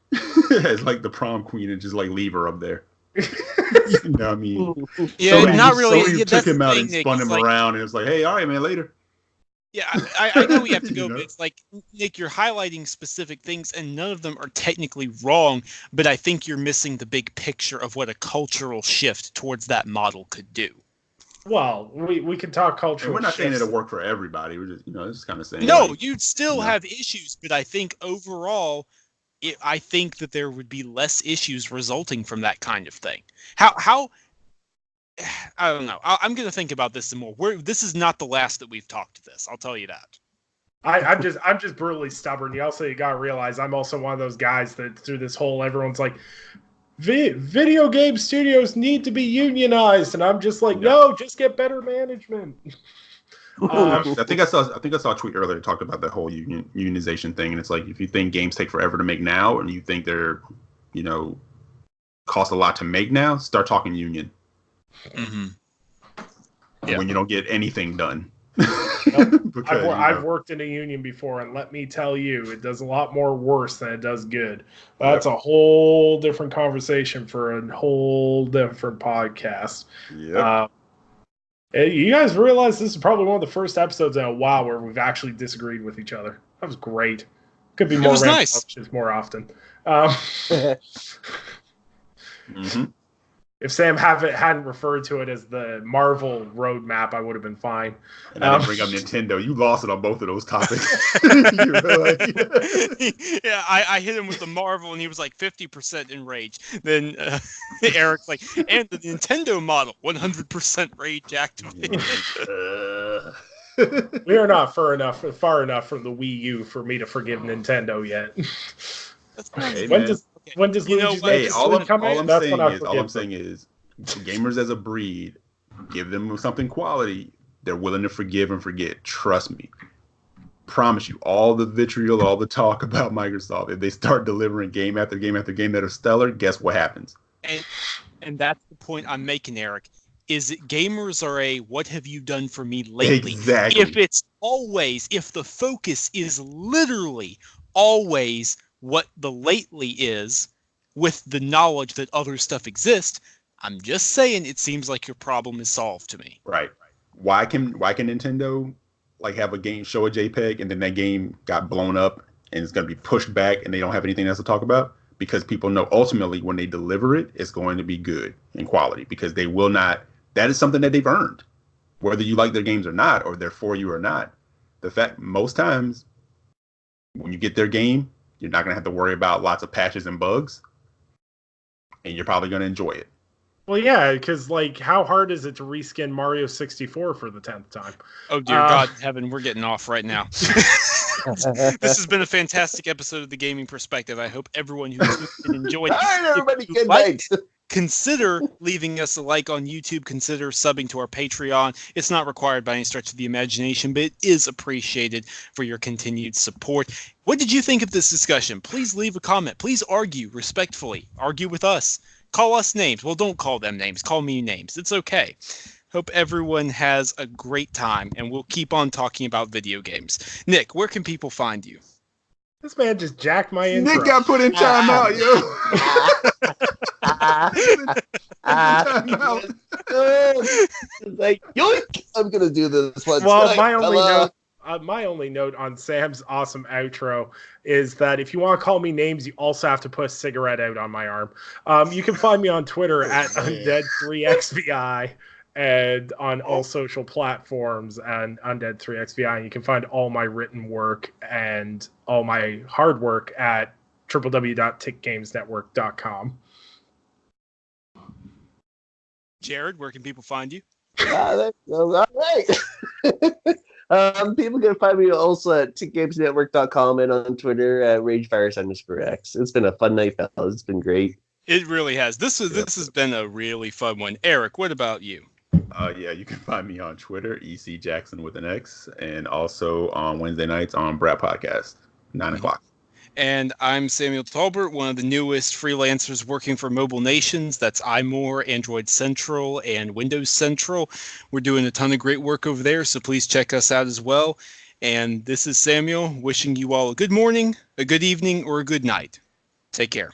as like the prom queen and just like leave her up there. You know what I mean? Yeah, Somebody not just- really. somebody Yeah, took that's him the out thing, and Nick. spun It's him like, around, and it was like, "Hey, all right, man, later." yeah, I know we have to You go, know? but it's like, Nick, you're highlighting specific things, and none of them are technically wrong, but I think you're missing the big picture of what a cultural shift towards that model could do. well, we can talk And cultural we're not saying shifts. it'll work for everybody. We're just, just kind of saying. No, like, you'd still no. have issues, but I think overall, I think that there would be less issues resulting from that kind of thing. How I don't know. I'm going to think about this some more. This is not the last that we've talked to this. I'll tell you that. I'm just brutally stubborn. You also gotta realize I'm also one of those guys that through this whole everyone's like, video game studios need to be unionized, and I'm just like, no, just get better management. I think I saw a tweet earlier that talked about the whole unionization thing, and it's like if you think games take forever to make now, and you think they're, cost a lot to make now, start talking union. Mm-hmm. Yeah. When you don't get anything done. Because, I've worked in a union before, and let me tell you, it does a lot more worse than it does good. That's a whole different conversation for a whole different podcast. Yeah. You guys realize this is probably one of the first episodes in a while where we've actually disagreed with each other. That was great. Could be more nice. More often. Mm-hmm. If Sam hadn't referred to it as the Marvel roadmap, I would have been fine. And I didn't bring up Nintendo. You lost it on both of those topics. Yeah, I hit him with the Marvel, and he was like 50% enraged. Then Eric's like, and the Nintendo model, 100% rage activated. We are not far enough from the Wii U for me to forgive Nintendo yet. Hey, when does Luigi's Mansion come out? All I'm saying is, gamers as a breed, give them something quality. They're willing to forgive and forget. Trust me. Promise you, all the vitriol, all the talk about Microsoft, if they start delivering game after game after game that are stellar, guess what happens? And that's the point I'm making, Eric. Is that gamers are a what have you done for me lately? Exactly. If the focus is literally always what the lately is, with the knowledge that other stuff exists, I'm just saying it seems like your problem is solved to me. Right. Why can Nintendo like have a game show a JPEG and then that game got blown up and it's going to be pushed back and they don't have anything else to talk about? Because people know ultimately when they deliver it, it's going to be good in quality because they will not. That is something that they've earned, whether you like their games or not, or they're for you or not. The fact most times when you get their game, you're not going to have to worry about lots of patches and bugs, and you're probably going to enjoy it. Well, yeah, because how hard is it to reskin Mario 64 for the 10th time? Oh dear God in heaven, we're getting off right now. This has been a fantastic episode of The Gaming Perspective. I hope everyone who enjoyed it. All right, everybody, good night. Consider leaving us a like on YouTube. Consider subbing to our Patreon. It's not required by any stretch of the imagination, but it is appreciated for your continued support. What did you think of this discussion? Please leave a comment. Please argue respectfully. Argue with us. Call us names. Well, don't call them names. Call me names. It's okay. Hope everyone has a great time, and we'll keep on talking about video games. Nick, where can people find you? This man just jacked my intro. Nick got put in timeout, yo. Like, yoink! I'm gonna do this one. Well, tonight, my only note on Sam's awesome outro is that if you want to call me names, you also have to put a cigarette out on my arm. You can find me on Twitter at Undead3XVI and on all social platforms and Undead3XVI. And you can find all my written work and all my hard work at www.tickgamesnetwork.com. Jared, where can people find you? all right. People can find me also at tickgamesnetwork.com and on Twitter at RageVirus_X. It's been a fun night, fellas. It's been great. It really has. This has been a really fun one. Eric, what about you? Yeah, you can find me on Twitter, EC Jackson with an X, and also on Wednesday nights on Brad Podcast, 9 o'clock. And I'm Samuel Talbert, one of the newest freelancers working for Mobile Nations. That's iMore, Android Central, and Windows Central. We're doing a ton of great work over there, so please check us out as well. And this is Samuel wishing you all a good morning, a good evening, or a good night. Take care.